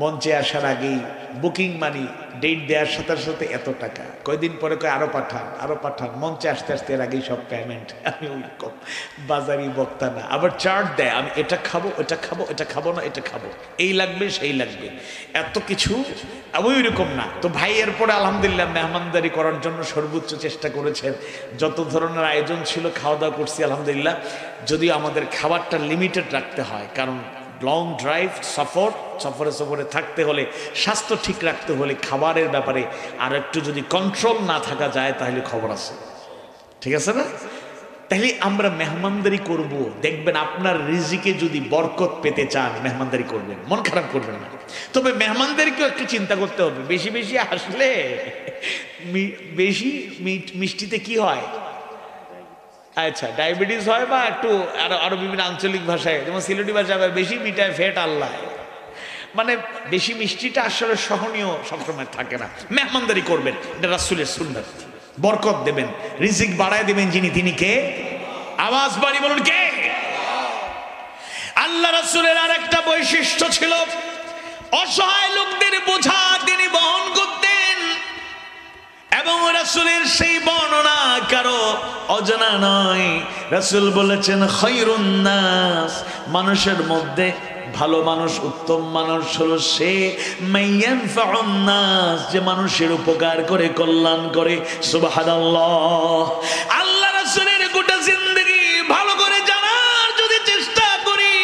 মঞ্চে আসার আগেই বুকিং মানি, ডেট দেওয়ার সাথে সাথে এত টাকা, কয়দিন পরে কয় আরো পাঠান, আরো পাঠান, মঞ্চে আসতে আসতে এর আগেই সব পেমেন্ট। আমি ওইরকম বাজারি বক্তা না। আবার চার্ট দেয়, আমি এটা খাবো, এটা খাবো, এটা খাবো না, এটা খাবো, এই লাগবে, সেই লাগবে, এত কিছু। আমি ওইরকম না। তো ভাই এরপরে আলহামদুলিল্লাহ মেহমানদারি করার জন্য সর্বোচ্চ চেষ্টা করেছেন, যত ধরনের আয়োজন ছিল খাওয়া দাওয়া করছি আলহামদুলিল্লাহ। যদিও আমাদের খাবারটা লিমিটেড রাখতে হয়, কারণ লং ড্রাইভ, সফরে থাকতে হলে, স্বাস্থ্য ঠিক রাখতে হলে খাবারের ব্যাপারে আর একটু যদি কন্ট্রোল না থাকা যায় তাহলে খবর আছে, ঠিক আছে না? তাহলে আমরা মেহমানদারি করব, দেখবেন আপনার রিজিকে যদি বরকত পেতে চান মেহমানদারি করবেন, মন খারাপ করবেন না। তবে মেহমানদারিকেও একটু চিন্তা করতে হবে, বেশি বেশি আসলে বেশি মিষ্টিতে কি হয়, আচ্ছা ডায়াবেটিস হয় বা একটু আরো বিভিন্ন আঞ্চলিক ভাষায়, যেমন সিলেটি ভাষায় বেশি মিঠায় ফেট আল্লাহ, মানে বেশি মিষ্টিটা আসলে সহনীয় সবসময় থাকে না। মেহমানদারি করবেন, এটা রাসূলের সুন্নাত। বরকত দেবেন, রিজিক বাড়ায় দেবেন যিনি, তিনি কে? আওয়াজ বাড়ি বলুন কে? আল্লাহ রাসূলের আর একটা বৈশিষ্ট্য ছিল, অসহায় লোকদের বোঝা তিনি বহন করতেন, এবং রাসূলের সেই বর্ণনা কারো অজানা নয়। রাসূল বলেছেন খায়রুন নাস, মানুষের মধ্যে ভালো মানুষ, উত্তম মানুষ হলো সে মাইয়ানফাউন নাস, যে মানুষের উপকার করে, কল্যাণ করে। সুবহানাল্লাহ। আল্লাহ রাসূলের গোটা জিন্দেগি ভালো করে জানার যদি চেষ্টা করি,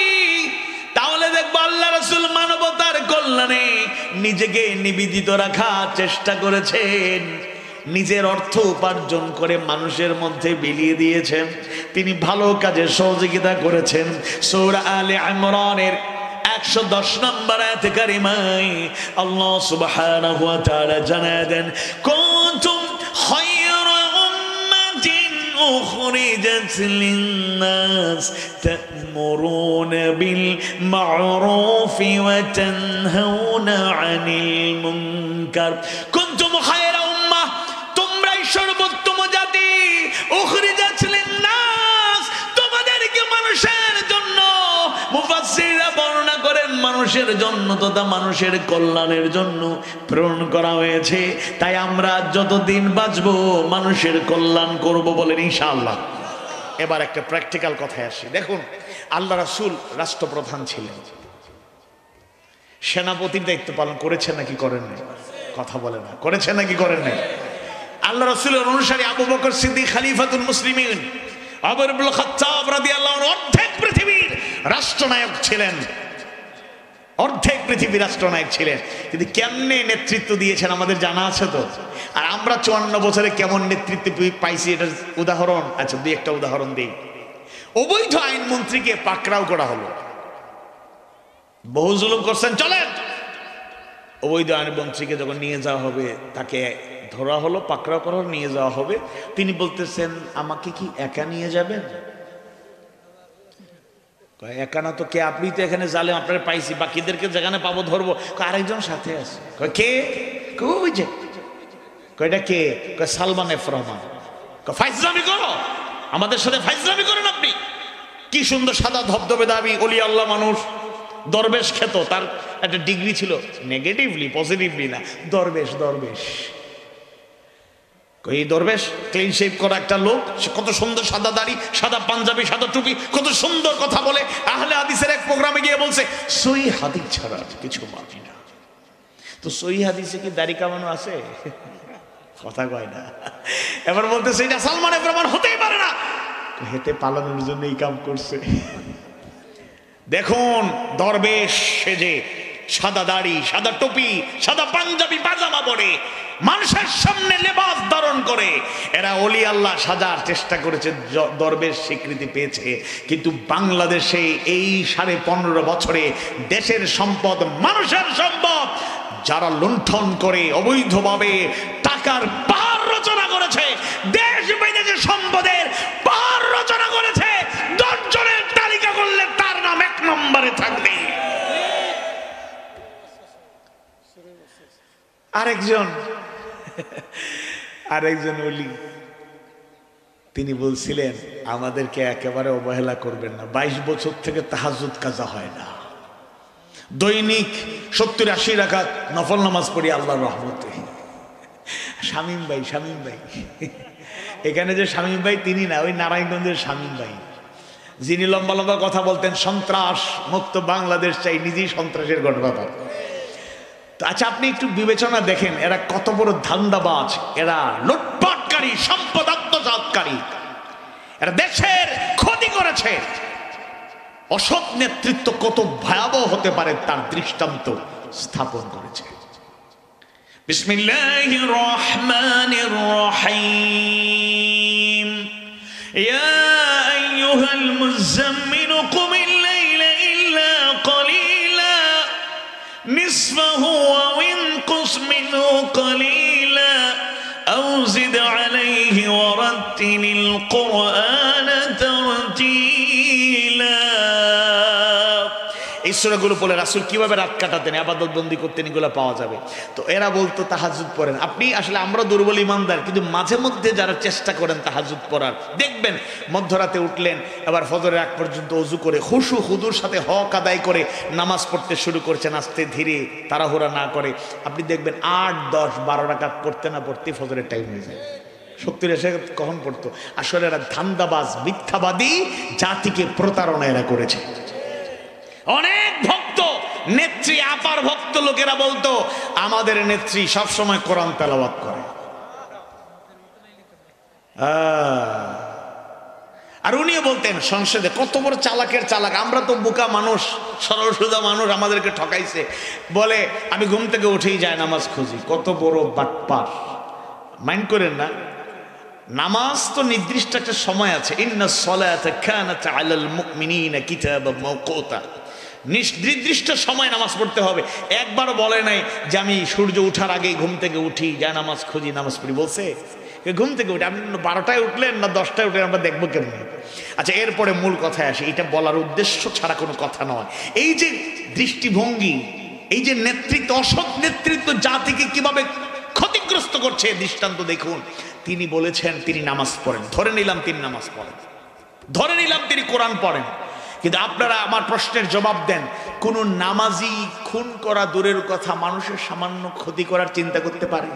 তাহলে দেখব আল্লাহ রাসূল মানবতার কল্যাণে নিজেকে নিবেদিত রাখার চেষ্টা করেছেন। নিজের অর্থ উপার্জন করে মানুষের মধ্যে বিলিয়ে দিয়েছেন, তিনি ভালো কাজে সহযোগিতা করেছেন। সূরা আলে ইমরানের 110 নম্বর আয়াতে কারিমায় আল্লাহ সুবহানাহু ওয়া তাআলা জানায় দেন, কুনতুম খায়রা উম্মাতিন উখরিজাত লিন-নাস তা'মুরুনা বিল মা'রুফি ওয়া তানহাউনা আনিল মুনকার। কুনতুম খায়রা উম্মাহ, তোমরাই সর্বোত্তম জাতি, উখরিজাত লিন-নাস, তোমাদেরকে মানুষের জন্য, মুফাসসিররা বর্ণনা করেন মানুষের জন্য তথা মানুষের কল্যাণের জন্য প্রেরণ করা হয়েছে। তাই আমরা যতদিন বাঁচবো মানুষের কল্যাণ করব, বলেন ইনশাআল্লাহ। এবার একটা প্র্যাকটিক্যাল কথায় আসি। দেখুন, আল্লাহ রাসূল রাষ্ট্রপ্রধান ছিলেন, সেনাপতির দায়িত্ব পালন করেছেন নাকি করেন নাই? কথা বলে না, করেছেন নাকি করেন নাই? আল্লাহ রাসূলের অনুসারী আবু বকর সিদ্দিক খলিফাতুল মুসলিমিন ওমর ইবনে খাত্তাব রাদিয়াল্লাহু আনহু অর্ধেক পৃথিবীর রাষ্ট্রনায়ক ছিলেন, অর্ধেক পৃথিবীর রাষ্ট্রনায়ক ছিলেন। কিন্তু কেমনে নেতৃত্ব দিয়েছেন আমাদের জানা আছে তো। আর আমরা 54 বছরে কেমন নেতৃত্ব পাইছি এটার উদাহরণ, আচ্ছা দুই একটা উদাহরণ দিই। অবৈধ আইনমন্ত্রীকে পাকড়াও করা হলো, বহু জুলুম করছেন, চলেন। অবৈধ আইনমন্ত্রীকে যখন নিয়ে যাওয়া হবে, তাকে ধরা হলো, পাকড়াও করা হলো, নিয়ে যাওয়া হবে। তিনি বলতেছেন, আমাকে কি একা নিয়ে যাবেন? একা না তো, কে? আপনি তো এখানে জালেম, আপনারা পাইছি, বাকিদেরকে যেখানে পাবো ধরবো। আরেকজন সাথে আছে। কে? ওই যে। এটা কে? সালমান এফ রহমান। ফাইজলামি করো, আমাদের সাথে ফাইজলামি করেন আপনি? কি সুন্দর সাদা ধবধবে দাবি, ওলি আল্লাহ মানুষ, দরবেশ খেত, তার একটা ডিগ্রি ছিল, নেগেটিভলি পজিটিভলি না, দরবেশ। দরবেশ এই দরবেশ ক্লিন শেভ করা একটা লোক, সে কত সুন্দর সাদা দাড়ি, সাদা পাঞ্জাবি, সাদা টুপি, কত সুন্দর কথা বলে। আহলে হাদিসের এক প্রোগ্রামে গিয়ে বলছে, সহি হাদিস ছাড়া কিছু মানি না। তো সহি হাদিসে কি দাড়ি কামানো আছে? কথা কয় না। এবার বলতেছে এটা সালমান এফ রহমান হতেই পারে না, হেতে পালানোর জন্য এই কাম করছে। দেখুন, দরবেশ সেজে, সাদা দাড়ি, সাদা টুপি, সাদা পাঞ্জাবি পাজামা পরে, মানুষের সামনে লেবাস ধারণ করে এরা ওলি আল্লাহ সাজার চেষ্টা করেছে, দরবেশ স্বীকৃতি পেয়েছে। কিন্তু বাংলাদেশে এই 15.5 বছরে দেশের সম্পদ, মানুষের সম্পদ যারা লুণ্ঠন করে অবৈধভাবে টাকার পাহাড় রচনা করেছে, দেশ বিদেশে সম্পদের পাহাড় রচনা করেছে, 10 জনের তালিকা করলে তার নাম 1 নম্বরে থাকবে। আরেকজন ওলি, তিনি বলছিলেন আমাদেরকে একেবারে অবহেলা করবেন না। 22 বছর থেকে তাহাজ্জুদ কাজা হয় না, দৈনিক 70-80 রাকাত নফল নামাজ পড়ি আল্লাহর রহমতে। শামীম ভাই এখানে যে শামীম ভাই তিনি না, ওই নারায়ণগঞ্জের শামীম ভাই, যিনি লম্বা লম্বা কথা বলতেন, সন্ত্রাস মুক্ত বাংলাদেশ চাই, নিজেই সন্ত্রাসের ঘটনা। আচ্ছা, আপনি একটু বিবেচনা দেখেন, এরা কত বড় ধান্দাবাজ, এরা লুটপাটকারী, সম্পদ আত্মসাৎকারী, এরা দেশের ক্ষতি করেছে। অসৎ নেতৃত্ব কত ভয়াবহ হতে পারে তার দৃষ্টান্ত স্থাপন করেছে। বিসমিল্লাহির রহমানির রহিম। ইয়া আইয়ুহাল মুযাম্মিল কুমিল লাইলা ইল্লা ক্বালিলা নিসফাহু আও ইনকুস মিনহু ক্বালিলা আও জিদ আলাইহি ওয়া রাত্তিলিল কুরআন সূরাগুলো পড়লে রাসূল কিভাবে রাত কাটাতেন, ইবাদত বন্দি করতেন, এগুলো পাওয়া যাবে। তো এরা বলতো তাহাজ্জুদ পড়েন। আপনি আসলে, আমরা দুর্বল ইমানদার, কিন্তু মাঝে মধ্যে যারা চেষ্টা করেন তাহাজ্জুদ পড়ার, দেখবেন মধ্যরাতে উঠলেন, আবার ফজরের আগ পর্যন্ত ওযু করে খুশু খুদুর সাথে হক আদায় করে নামাজ পড়তে শুরু করছেন, আস্তে ধীরে, তাড়াহুড়া না করে। আপনি দেখবেন 8, 10, 12 রাকাত পড়তে না পড়তে ফজরের টাইম হয়ে যায়। 70 এসে কখন পড়তো? আসলে এরা ধান্দাবাজ, মিথ্যাবাদী, জাতিকে প্রতারণা এরা করেছে। অনেক ভক্ত, নেত্রী আপার ভক্ত লোকেরা বলতো আমাদের নেত্রী সবসময় কোরআন তেলাওয়াত করে। আর উনিও বলতেন সংসদে, কত বড় চালাকের চালাক, আমরা তো বোকা মানুষ, সরল সোজা মানুষ, আমাদেরকে ঠকাইছে। বলে আমি ঘুম থেকে উঠেই যায় নামাজ খুঁজি। কত বড় বাটপার! মাইন্ড করেন না, নামাজ তো নির্দিষ্ট একটা সময় আছে। ইন্নাস সালাতা কানাত আলাল মুমিনিনা কিতাবাম মাওকুতা, নির্দিষ্ট সময় নামাজ পড়তে হবে। একবারও বলে নাই যে আমি সূর্য ওঠার আগেই ঘুম থেকে উঠি, যা নামাজ খুঁজি, নামাজ পড়ি। বলছে ঘুম থেকে উঠে। আপনি 12টায় উঠলেন না 10টায় উঠলেন, আমরা দেখবো কেমন। আচ্ছা, এরপরে মূল কথায় আসে। এটা বলার উদ্দেশ্য ছাড়া কোনো কথা নয়। এই যে দৃষ্টিভঙ্গি, এই যে নেতৃত্ব, অসৎ নেতৃত্ব জাতিকে কিভাবে ক্ষতিগ্রস্ত করছে, দৃষ্টান্ত দেখুন। তিনি বলেছেন তিনি নামাজ পড়েন, ধরে নিলাম তিনি নামাজ পড়েন, ধরে নিলাম তিনি কোরআন পড়েন, কিন্তু আপনারা আমার প্রশ্নের জবাব দেন, কোন নামাজি খুন করা দূরের কথা, মানুষের সামান্য ক্ষতি করার চিন্তা করতে পারে?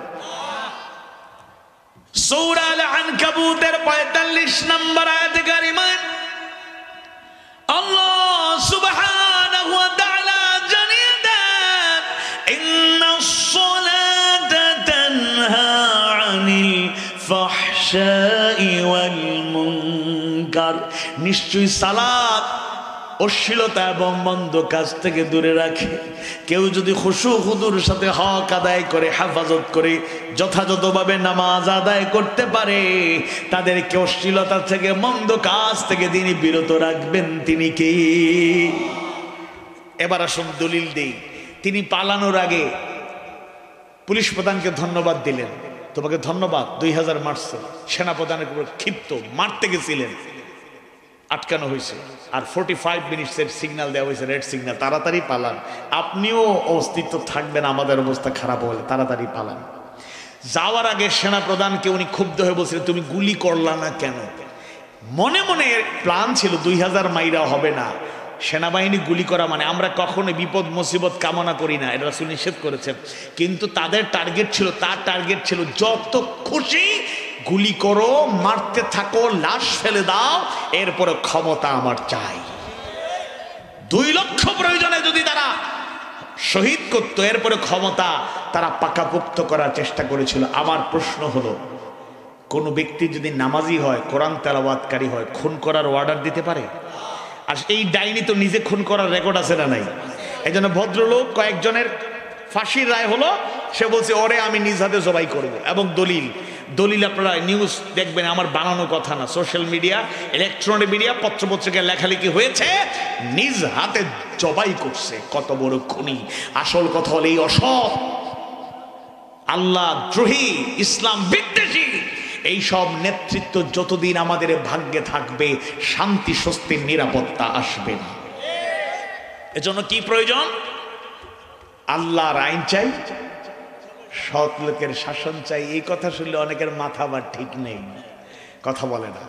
সূরা আল আনকাবুতের 45 নম্বর আয়াতে কারিমা আল্লাহ সুবহানাহু ওয়া তাআলা জানিয়ে দেন, ইন্নাস সালাতা তানহা আনিল ফাহশাই ওয়াল মুনকার, নিশ্চয়ই সালাত অশ্লীলতা এবং মন্দ কাজ থেকে দূরে রাখে। কেউ যদি খুশু খুদুর সাথে হক আদায় করে, হেফাজত করে, যথাযথভাবে নামাজ আদায় করতে পারে, তাদেরকে অশ্লীলতা থেকে, মন্দ কাজ থেকে তিনি বিরত রাখবেন। তিনি কি? এবার আসুন দলিল দেই। তিনি পালানোর আগে পুলিশ প্রধানকে ধন্যবাদ দিলেন, তোমাকে ধন্যবাদ, 2000 মারছে। সেনাপ্রধানের উপর ক্ষিপ্ত, মারতে গেছিলেন, আটকানো হয়েছে, আর 45 মিনিটসের সিগন্যাল দেওয়া হয়েছে, রেড সিগন্যাল, তাড়াতাড়ি পালান। আপনিও অস্তিত্ব থাকবেন, আমাদের অবস্থা খারাপ হলে, তাড়াতাড়ি পালান। যাওয়ার আগে সেনাপ্রধানকে উনি ক্ষুব্ধ হয়ে বলছিলেন, তুমি গুলি করলা না কেন? মনে মনে প্ল্যান ছিল 2000 মাইরা হবে না। সেনাবাহিনী গুলি করা মানে, আমরা কখনো বিপদ মুসিবত কামনা করি না, এটা রাসূল নিষেধ করেছেন, কিন্তু তাদের টার্গেট ছিল, তার টার্গেট ছিল যত খুশি গুলি করো, মারতে থাকো, লাশ ফেলে দাও, এরপরে ক্ষমতা আমার চাই। 2 লক্ষ প্রয়োজনে যদি তারা শহীদ করতো, এরপরে ক্ষমতা তারা পাকাপোক্ত করার চেষ্টা করেছিল। আমার প্রশ্ন হলো, কোন ব্যক্তি যদি নামাজি হয়, কোরআন তেলাওয়াতকারী হয়, খুন করার অর্ডার দিতে পারে? আর এই ডাইনি তো নিজে খুন করার রেকর্ড আছে না নাই? এই জন্য ভদ্রলোক, কয়েকজনের ফাঁসির রায় হলো, সে বলছে ওরে আমি নিজ হাতে জবাই করব। এবং দলিল আপনারা নিউজ দেখবেন, আমার বানানো কথা না, সোশ্যাল মিডিয়া, ইলেকট্রনিক মিডিয়া, পত্রপত্রিকায় লেখালেখি হয়েছে, নিজ হাতে জবাই করছে। কত বড় খুনি! আসল কথা হলো এই অসৎ, আল্লাহ দ্রোহী, ইসলাম বিদ্বেষী এইসব নেতৃত্ব যতদিন আমাদের ভাগ্যে থাকবে, শান্তি, স্বস্তির, নিরাপত্তা আসবে না। এজন্য কি প্রয়োজন? আল্লাহর আইন চাই, সৎ লোকের শাসন চাই। এই কথা শুনলে অনেকের মাথা আবার ঠিক নেই, কথা বলে না,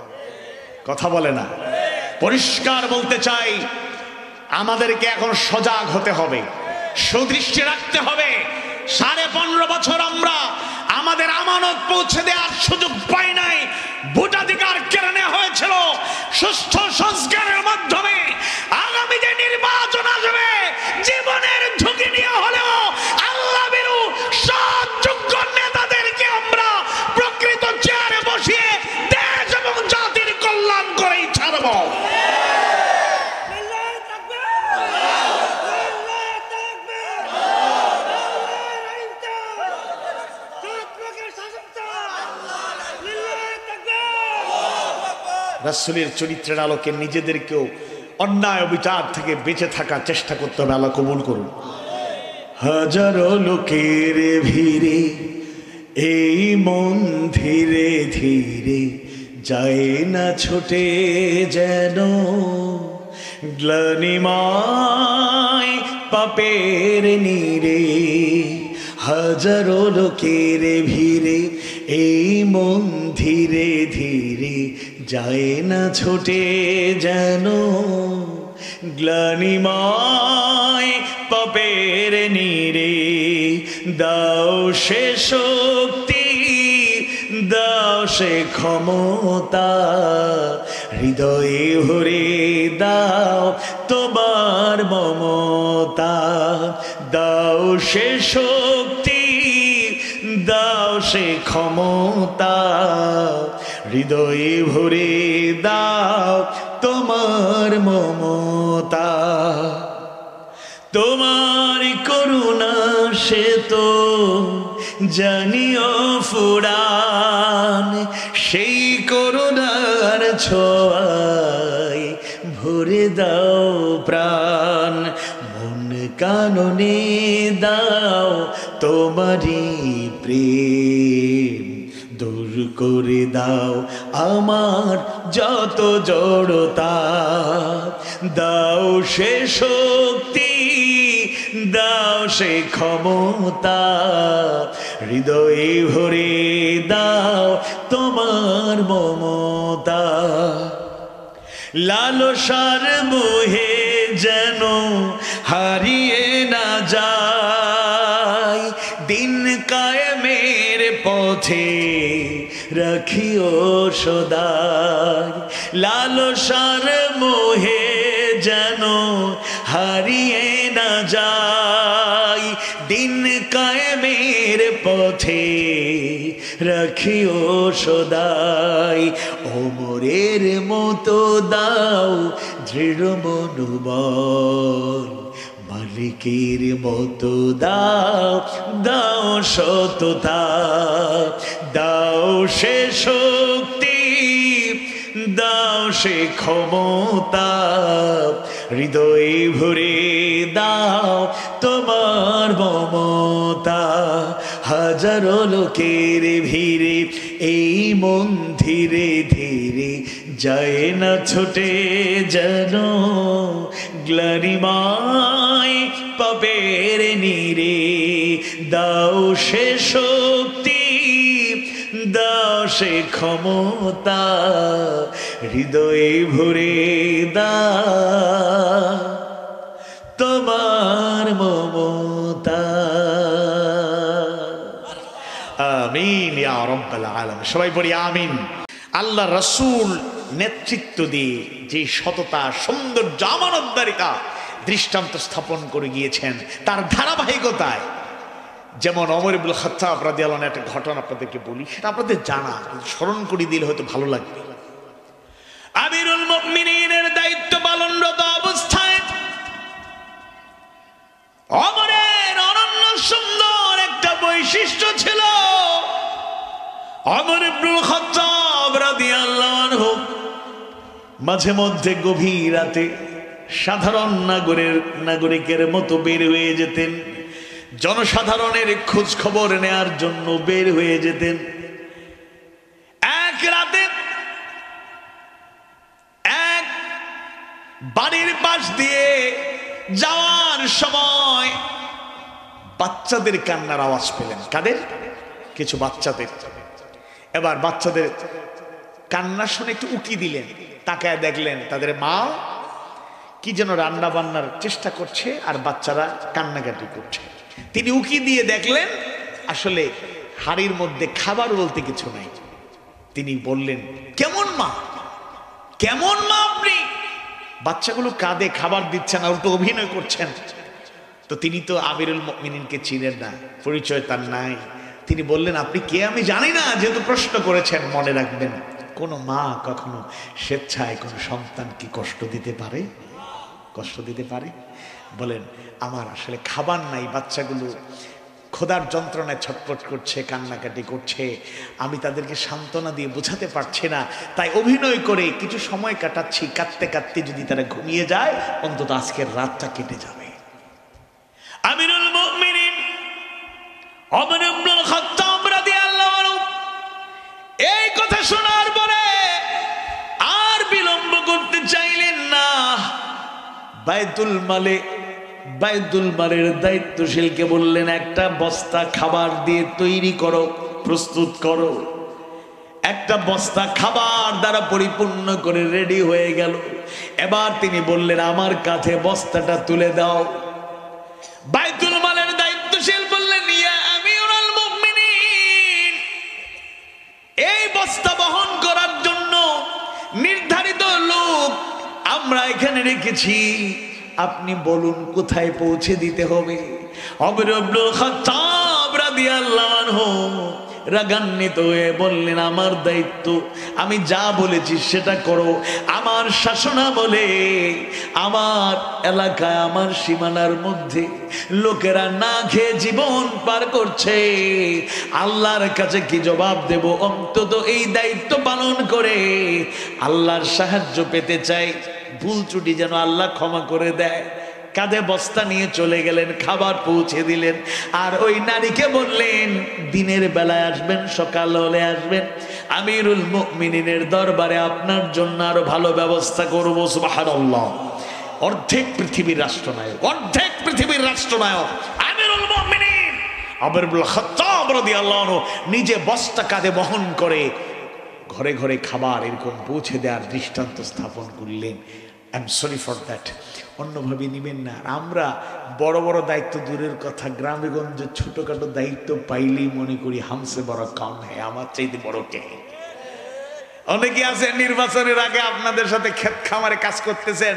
কথা বলে না। পরিষ্কার বলতে চাই, আমাদেরকে এখন সজাগ হতে হবে, সুদৃষ্টি রাখতে হবে। 15.5 বছর আমরা আমাদের আমানত পৌঁছে দেওয়ার সুযোগ পাই নাই। ভোটাধিকার কেড়ে নেওয়া হয়েছিল। সুষ্ঠু সংস্কারের মাধ্যমে আগামী যে নির্বাচন আসবে, জীবনের ঝুঁকি নিয়ে হলেও আল্লাহ বিরু সৎ যোগ্য নেতাদেরকে আমরা প্রকৃত চেয়ারে বসিয়ে দেশ এবং জাতির কল্যাণ করেই ছাড়ব। রাসূলের চরিত্রের আলোকে নিজেদেরকেও অন্যায় বিচার থেকে বেঁচে থাকার চেষ্টা করতে হবে। আল্লাহ কবুল করুন। হাজারো লোকের ভিড়ে এই মন ধীরে ধীরে যায় না ছুটে, যেন গ্লানিময় পাপের নীড়ে হাজারো লোকের ভিড়ে এই মন ধীরে ধীরে যায় না ছোটে যেন গ্লানিময় পাপের নীড়ে দাও সে শক্তি দাও সে ক্ষমতা হৃদয়ে ভরে দাও তোমার মমতা দাও সে শক্তি দাও সে ক্ষমতা হৃদয়ে ভরে দাও তোমার মমতা তোমার করুণা সে তো জানিও ফুরান সেই করুণার ছোঁয়ায় ভরে দাও প্রাণ মন কাননে দাও তোমারই প্রেম দূর করে দাও আমার যত জড়তা দাও সে শক্তি দাও সে ক্ষমতা হৃদয়ে ভরে দাও তোমার মমতা লালসার মোহে যেন হারিয়ে না যায় দিন কায়েমের পথে রাখিও সদাই লালসার মোহে যেন হারিয়ে না যায় দিন কায়েমের পথে রাখিও সদাই ওমরের মতো দাও দৃঢ় মনোবল মালিকের মতো দাও দাও সততা দাও সে শক্তি দাও সে ক্ষমতা হৃদয়ে ভরে দাও তোমার মমতা হাজারো লোকের ভিড়ে এই মন ধীরে ধীরে যায় না ছোটে যেন গ্লানিময় পাপের নীড়ে দাও সে শক্তি দাও সে ক্ষমতা হৃদয়ে ভরে দাও তোমার মমতা আমিন ইয়া রাব্বাল আলামিন সবাই পড়ি আমিন আল্লাহ রাসূল নেতৃত্ব দিয়ে যে সততা সৌন্দর্য আমানতদারিতা দৃষ্টান্ত স্থাপন করে গিয়েছেন তার ধারাবাহিকতায় যেমন ওমর ইবনে খাত্তাব রাদিয়াল্লাহু আনহু একটা ঘটনা আপনাদেরকে বলি সেটা আপনাদের জানা স্মরণ করে দিলে হয়তো ভালো লাগবে আমিরুল মুমিনিনের দায়িত্ব পালনরত অবস্থায় ওমরের অনন্য সুন্দর একটা বৈশিষ্ট্য ছিল ওমর ইবনে খাত্তাব রাদিয়াল্লাহু আনহু মাঝে মধ্যে গভীর রাতে সাধারণ নাগরিকের মতো বের হয়ে যেতেন জনসাধারণের খোঁজ খবর নেয়ার জন্য বের হয়ে যেতেন এক রাতে এক বাড়ির পাশ দিয়ে যাওয়ার সময় বাচ্চাদের কান্নার আওয়াজ পেলেন কাদের কিছু বাচ্চাদের এবার বাচ্চাদের কান্না শুনে একটু উকি দিলেন তাকায় দেখলেন তাদের মা কি যেন রান্না বান্নার চেষ্টা করছে আর বাচ্চারা কান্নাকাটি করছে তিনি উকি দিয়ে দেখলেন আসলে হাড়ির মধ্যে খাবার বলতে কিছু নাই তিনি বললেন কেমন মা আপনি বাচ্চাগুলো কাঁদে খাবার দিচ্ছেন আর উল্টো অভিনয় করছেন তো তিনি তো আমিরুল মুমিনিনকে চিনেন না পরিচয় তার নাই তিনি বললেন আপনি কে আমি জানি না যেহেতু প্রশ্ন করেছেন মনে রাখবেন কোন মা কখনো স্বেচ্ছায় কোন সন্তানকে কষ্ট দিতে পারে বলেন আমার আসলে খাবার নাই বাচ্চাগুলো খোদার যন্ত্রণায় ছটফট করছে কান্নাকাটি করছে আমি তাদেরকে সান্ত্বনা দিয়ে বোঝাতে পারছি না তাই অভিনয় করে কিছু সময় কাটাচ্ছি কাঁদতে কাঁদতে যদি তারা ঘুমিয়ে যায় অন্তত আজকের রাতটা কেটে যাবে আমিরুল মুমিনিন ওমর ইবনে খাত্তাব রাদিয়াল্লাহু আনহু এই কথা শোনার পরে আর বিলম্ব করতে চাইলেন না বাইতুল মালের দায়িত্বশীলকে বললেন একটা বস্তা খাবার দিয়ে তৈরি করো, প্রস্তুত করো। একটা বস্তা খাবার দ্বারা পরিপূর্ণ করে রেডি হয়ে গেল। এবার তিনি বললেন আমার কাঁধে বস্তাটা তুলে দাও। বাইতুল মালের দায়িত্বশীল বললেন ইয়া আমিরুল মুমিনিন, এই বস্তা বহন করার জন্য নির্ধারিত লোক আমরা এখানে রেখেছি, আপনি বলুন কোথায় পৌঁছে দিতে হবে। ওমর ইবনুল খাত্তাব রাদিয়াল্লাহু আনহু রাগান্বিত হয়ে বললেন আমার দায়িত্ব, আমি যা বলেছি সেটা করো। আমার শাসনা বলে আমার এলাকায় আমার সীমানার মধ্যে লোকেরা না খেয়ে জীবন পার করছে, আল্লাহর কাছে কি জবাব দেব? অন্তত এই দায়িত্ব পালন করে আল্লাহর সাহায্য পেতে চাই, ভুল ত্রুটি যেন আল্লাহ ক্ষমা করে দেয়। কাঁধে বস্তা নিয়ে চলে গেলেন, খাবার পৌঁছে দিলেন। আর ওই নারীকে বললেন দিনের বেলায় আসবেন, সকাল হলে আসবেন, আমিরুল মুমিনিনের দরবারে আপনার জন্য আরো ভালো ব্যবস্থা করবো। সুবহানাল্লাহ। অর্ধেক পৃথিবীর রাষ্ট্রনায়ক, অর্ধেক পৃথিবীর রাষ্ট্রনায়ক আমিরুল মুমিনিন ওমর ইবনুল খাত্তাব রাদিয়াল্লাহু আনহু নিজে বস্তা কাঁধে বহন করে ঘরে ঘরে খাবার এরকম পৌঁছে দেওয়ার দৃষ্টান্ত স্থাপন করলেন। I am sorry for that. অন্যভাবে নিবেন না। আমরা বড় বড় দায়িত্ব দূরের কথা, গ্রামে গঞ্জে ছোটখাটো দায়িত্ব পাইলেই মনে করি হামসে বড় কাম হ্যাঁ, আমার চাইতে বড় কে। অনেকে আছে নির্বাচনের আগে আপনাদের সাথে ক্ষেত খামারে কাজ করতেছেন,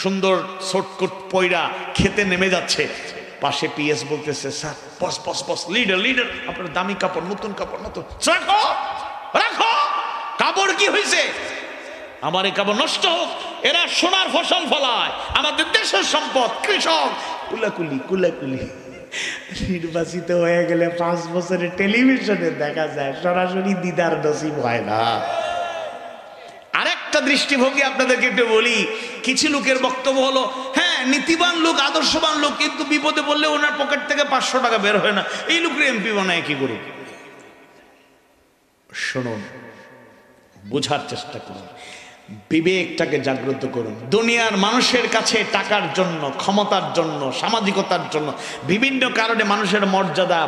সুন্দর শর্টকট পয়রা খেতে নেমে যাচ্ছে, পাশে পিএস বলতেছে স্যার বস বস বস, লিডার লিডার আপনার দামি কাপড়, নতুন কাপড়, নতুন রাখো রাখো। কাপড় কি হয়েছে? আমার এই কাপড় নষ্ট হোক, এরা সোনার ফসল ফলায়, আমাদের দেশের সম্পদ, কৃষক। কুলাকুলি কুলাকুলি। নির্বাচিত হয়ে গেলে 5 বছরে টেলিভিশনে দেখা যায়, সরাসরি দিদার নসিব হয় না। আরেকটা দৃষ্টিভঙ্গি আপনাদেরকে একটু বলি। কিছু লোকের বক্তব্য হলো হ্যাঁ নীতিবান লোক, আদর্শবান লোক, কিন্তু বিপদে পড়লে ওনার পকেট থেকে 500 টাকা বের হয় না, এই লোকের এমপি বানায় কি করুক? শুনুন, বোঝার চেষ্টা করুন, বিবেকটাকে জাগ্রত করুন। দুনিয়ার মানুষের কাছে টাকার জন্য, ক্ষমতার জন্য, সামাজিকতার জন্য বিভিন্ন কারণে মানুষের মর্যাদা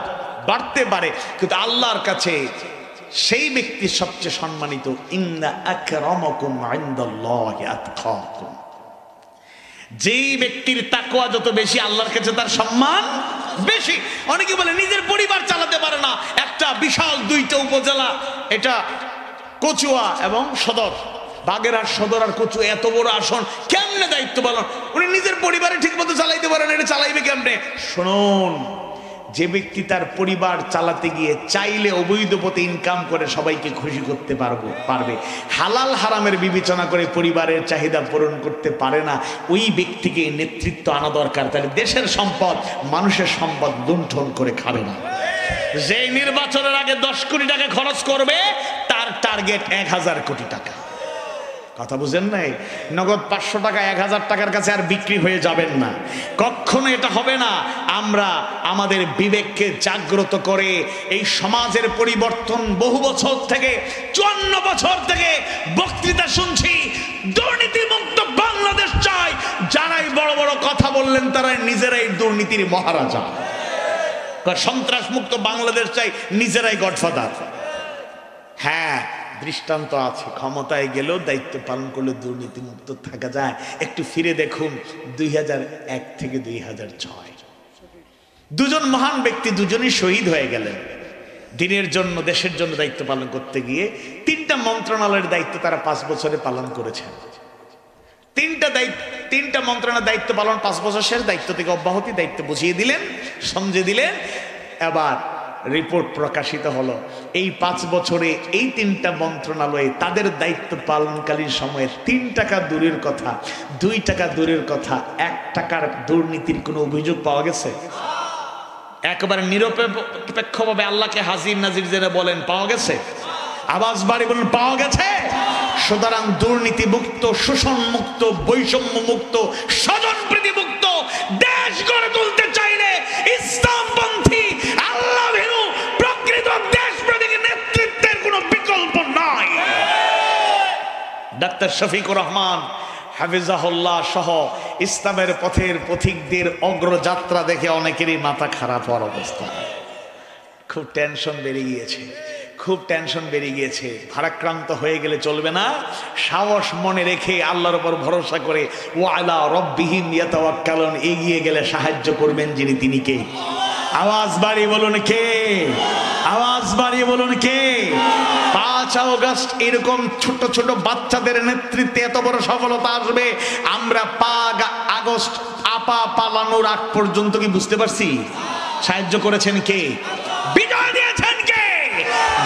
বাড়তে পারে, কিন্তু আল্লাহর কাছে সেই ব্যক্তি সবচেয়ে সম্মানিত। ইন্না আকরামাকুম ইনদাল্লাহি আতকাকুম। যেই ব্যক্তির তাকওয়া যত বেশি, আল্লাহর কাছে তার সম্মান বেশি। অনেকে বলে নিজের পরিবার চালাতে পারে না, একটা বিশাল 2টা উপজেলা, এটা কচুয়া এবং সদর, বাগেরহাট সদর আর কচুয়া, এত বড় আসন, কেমনে দায়িত্ব পালন? উনি নিজের পরিবারে ঠিক মতো চালাইতে পারেন, এটা চালাইবে কেমনে? শুনুন, যে ব্যক্তি তার পরিবার চালাতে গিয়ে চাইলে অবৈধ পথে ইনকাম করে সবাইকে খুশি করতে পারবে, হালাল হারামের বিবেচনা করে পরিবারের চাহিদা পূরণ করতে পারে না, ওই ব্যক্তিকে নেতৃত্ব আনা দরকার। তাহলে দেশের সম্পদ, মানুষের সম্পদ লুণ্ঠন করে খাবে না। যে নির্বাচনের আগে 10 কোটি টাকা খরচ করবে, তার টার্গেট 1000 কোটি টাকা। কথা বুঝেন নাই? নগদ 500 টাকা 1000 টাকার কাছে আর বিক্রি হয়ে যাবেন না, কখনো এটা হবে না। আমরা আমাদের বিবেককে জাগ্রত করে এই সমাজের পরিবর্তন বহু বছর থেকে, 54 বছর থেকে বক্তৃতা শুনছি, দুর্নীতিমুক্ত বাংলাদেশ চাই। যারাই বড় বড় কথা বললেন তারাই নিজেরাই দুর্নীতির মহারাজা। সন্ত্রাস মুক্ত বাংলাদেশ চাই, নিজেরাই গডফাদার। হ্যাঁ, দৃষ্টান্ত আছে, ক্ষমতায় গেলেও দায়িত্ব পালন করলে দুর্নীতি মুক্ত থাকা যায়। একটু ফিরে দেখুন 2001 থেকে 2006, দুজন মহান ব্যক্তি, দুজনই শহীদ হয়ে গেলেন দিনের জন্য, দেশের জন্য দায়িত্ব পালন করতে গিয়ে। 3টা মন্ত্রণালয়ের দায়িত্ব তারা 5 বছরে পালন করেছেন। 3টা মন্ত্রণালয়ের দায়িত্ব পালন 5 বছর শেষ, দায়িত্ব থেকে অব্যাহতি, দায়িত্ব বুঝিয়ে দিলেন, সমঝে দিলেন। এবার রিপোর্ট প্রকাশিত হলো, এই 5 বছরে এই 3টা মন্ত্রণালয়ে তাদের দায়িত্ব পালনকালীন সময়ে 3 টাকা দূরের কথা, 2 টাকা দূরের কথা, 1 টাকার দুর্নীতির কোনো অভিযোগ পাওয়া গেছে? একবারে নিরপেক্ষভাবে আল্লাহকে হাজির নাজির জেনে বলেন, পাওয়া গেছে? আওয়াজ বাড়ি বলেন, পাওয়া গেছে? সুতরাং দুর্নীতি মুক্ত, শোষণ মুক্ত, বৈষম্য মুক্ত, স্বজনপ্রীতি মুক্ত দেশ গড়ে তুলতে চাইলে ইসলামপন্থী, আল্লাহ ভীরু, প্রকৃত দেশপ্রেমিক নেতৃত্বের কোনো বিকল্প নাই। ডাক্তার শফিকুর রহমান হাফিজাহুল্লাহ সহ ইসলামের পথের পথিকদের অগ্রযাত্রা দেখে অনেকেরই মাথা খারাপ হওয়ার অবস্থা। খুব টেনশন বেড়ে গিয়েছে, খুব টেনশন বেড়ে গিয়েছে। ভারাক্রান্ত হয়ে গেলে চলবে না, সাহস মনে রেখে আল্লাহর উপর ভরসা করে ওয়া আলা রাব্বিহিম ইয়াতাওয়াক্কালুন, এগিয়ে গেলে সাহায্য করবেন যিনি, তিনি কে? আওয়াজ বাড়িয়ে বলুন কে? আওয়াজ বাড়িয়ে বলুন কে? 5 আগস্ট এরকম ছোট ছোট বাচ্চাদের নেতৃত্বে এত বড় সফলতা আসবে আমরা 5 আগস্ট আপা পালানোর আগ পর্যন্ত কি বুঝতে পারছি? সাহায্য করেছেন কে? বিজয় দিয়েছেন কে?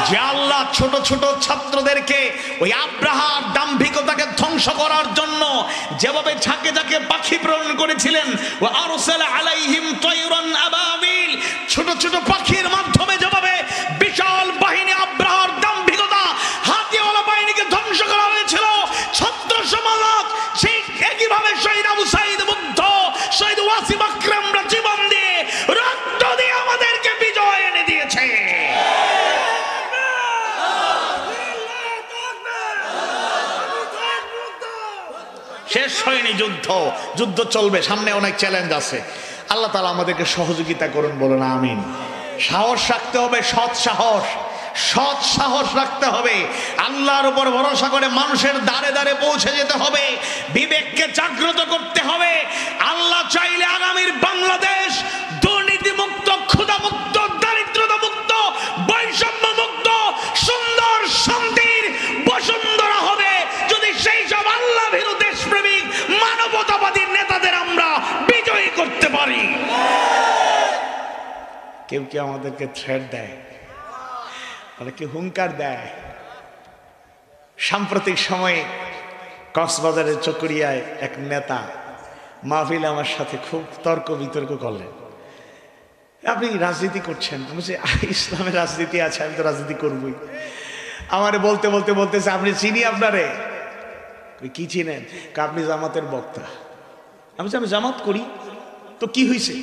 যে আল্লাহ ছোট ছোট ছাত্রদেরকে ওই আব্রাহার দাম্ভিকতাকে ধ্বংস করার জন্য যেভাবে ঝাঁকে ঝাঁকে পাখি প্রেরণ করেছিলেন, ওয়া আরসালা আলাইহিম তায়রান আবাবিল, ছোট ছোট পাখির মাধ্যমে যেভাবে বিশাল বাহিনী আব্রাহার দাম্ভিকতা হাতিওয়ালা বাহিনীকে ধ্বংস করা হয়েছিল, ছাত্র সমাজ সেই একইভাবে শহীদ আবু সাঈদ মুগ্ধ, শহীদ ওয়াসিম আকরামরা জীবন দিয়ে রক্ত দিয়ে আমাদেরকে বিজয় এনে দিয়েছে। শেষ হয়নি যুদ্ধ, যুদ্ধ চলবে, সামনে অনেক চ্যালেঞ্জ আছে। আল্লাহ তাআলা আমাদেরকে সহযোগিতা করুন, বলুন আমিন। সাহস রাখতে হবে, সৎ সাহস, সৎ সাহস রাখতে হবে। আল্লাহর উপর ভরসা করে মানুষের দ্বারে দ্বারে পৌঁছে যেতে হবে, বিবেককে জাগ্রত করতে হবে। আল্লাহ চাইলে আগামীর বাংলাদেশ দুর্নীতি মুক্ত, ক্ষুধা মুক্ত, দারিদ্রতা মুক্ত, বৈষম্য মুক্ত, সুন্দর শান্তির বসুন্ধরা হবে যদি সেই সব আল্লাহ ভীরু দেশপ্রেমিক মানবতাবাদী নেতাদের আমরা বিজয়ী করতে পারি। কেউ কি আমাদেরকে থ্রেট দেয়, অনেকে হুঙ্কার দেয়। সাম্প্রতিক সময়ে কক্সবাজারের চকরিয়ায় এক নেতা মাহফিলে আমার সাথে খুব তর্ক বিতর্ক করলেন। আপনি রাজনীতি করছেন? আমি বলছি ইসলামের রাজনীতি আছে, আমি তো রাজনীতি করবই। আমারে বলতে বলতে বলতেছে আপনি চিনি আপনারে? কি চিনেন? আপনি জামাতের বক্তা। আমি বলছি আমি জামাত করি তো কি হয়েছে?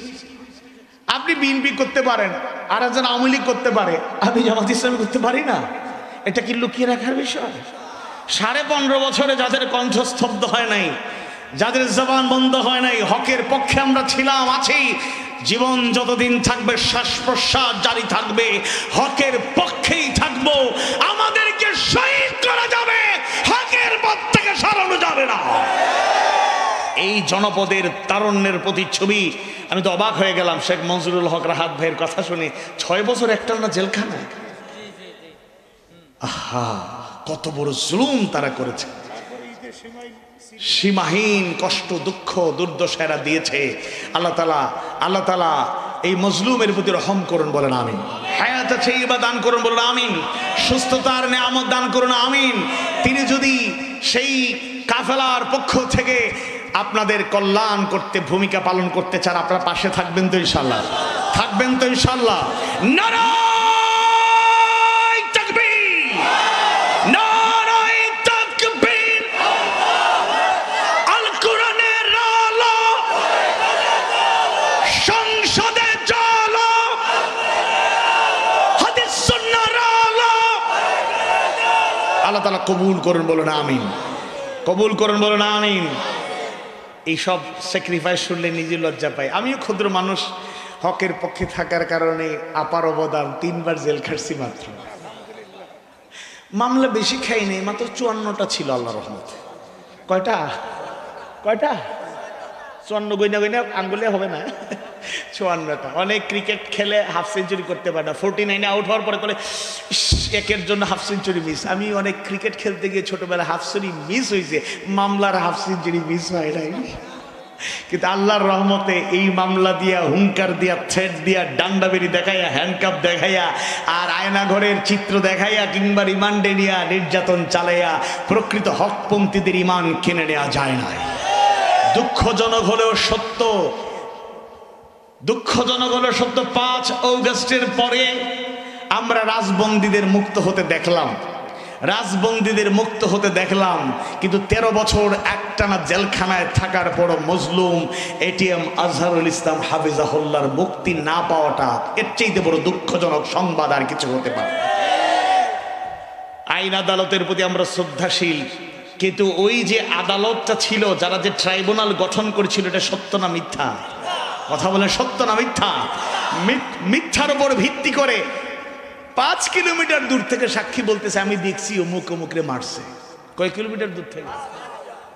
আপনি বিএনপি করতে পারেন, আর একজন আওয়ামী লীগ করতে পারে, আমি জামাত ইসলামী করতে পারি না? এটা কি লুকিয়ে রাখার বিষয়? 15.5 বছরে যাদের কণ্ঠ স্তব্ধ হয় নাই, যাদের জবান বন্ধ হয় নাই, হকের পক্ষে আমরা ছিলাম, আছি। জীবন যতদিন থাকবে, শ্বাস প্রশ্বাস জারি থাকবে, হকের পক্ষেই থাকবো। আমাদেরকে শহীদ করা যাবে, হকের পথ থেকে সরানো যাবে না। এই জনপদের তারুণ্যের প্রতিচ্ছবি। আমি তো অবাক হয়ে গেলাম শেখ মনজুরুল হক রাহাত ভাইয়ের কথা শুনে। 6 বছর একটানা জেলখানায়। আহা, কত বড় জুলুম তারা করেছে। সীমাহীন কষ্ট, দুঃখ, দুর্দশা দিয়েছে। আল্লাহ তাআলা এই মজলুমের প্রতি রহম করুন, বলেন আমিন। হায়াত আছে ইবা দান করুন, বলেন আমিন। সুস্থতার নেয়ামত দান করুন, আমিন। তিনি যদি সেই কাফেলার পক্ষ থেকে আপনাদের কল্যাণ করতে ভূমিকা পালন করতে চান, আপনারা পাশে থাকবেন তো ইনশাআল্লাহ? থাকবেন তো ইনশাআল্লাহ? নারায়ে তাকবীর, নারায়ে তাকবীর। আল কোরআনের আলো সংসদে জ্বালো, হাদিস সুন্নাহর আলো। আল্লাহ তাআলা কবুল করুন, বলুন আমিন। কবুল করুন, বলুন আমিন। এইসব স্যাক্রিফাইস শুনলে নিজে লজ্জা পাই। আমিও ক্ষুদ্র মানুষ, হকের পক্ষে থাকার কারণে আপার অবদান। 3 বার জেল খাটছি মাত্র। মামলা বেশি খাই নেই, মাত্র 54টা ছিল আল্লাহর রহমতে। কয়টা? 54 গইনা আঙ্গুলে হবে না, 54টা। অনেক ক্রিকেট খেলে হাফ সেঞ্চুরি করতে পারে না, 49 আউট হওয়ার পরে বলে একের জন্য হাফ সেঞ্চুরি মিস। আমি অনেক ক্রিকেট খেলতে গিয়ে ছোটবেলা হাফ সেঞ্চুরি মিস হয়েছে, মামলার হাফ সেঞ্চুরি মিস হয় নাই। কিন্তু আল্লাহর রহমতে এই মামলা দিয়া, হুঙ্কার দিয়া, থ্রেড দিয়া, ডান্ডাবেরি দেখাইয়া, হ্যান্ডকাপ দেখাইয়া, আর আয়না ঘরের চিত্র দেখাইয়া, কিংবা রিমান্ডে নিয়া নির্যাতন চালাইয়া প্রকৃত হকপন্থীদের ইমান কিনে নেওয়া যায় না। দুঃখজনক হলেও সত্য, 5 আগস্টের পরে আমরা রাজবন্দীদের মুক্ত হতে দেখলাম, কিন্তু 13 বছর একটানা জেলখানায় থাকার পর মজলুম এটিএম আজহারুল ইসলাম হাফিজাহুল্লাহর মুক্তি না পাওয়াটা এর চাইতে বড় দুঃখজনক সংবাদ আর কিছু হতে পারে। আইন আদালতের প্রতি আমরা শ্রদ্ধাশীল, কিন্তু ওই যে আদালতটা ছিল, যারা যে ট্রাইব্যুনাল গঠন করেছিল, এটা সত্য না মিথ্যা? কথা বলে সত্য না মিথ্যা? মিথ্যার উপর ভিত্তি করে 5 কিলোমিটার দূর থেকে সাক্ষী বলতেছে আমি দেখছি অমুক অমুকরে মারছে। কয় কিলোমিটার দূর থেকে?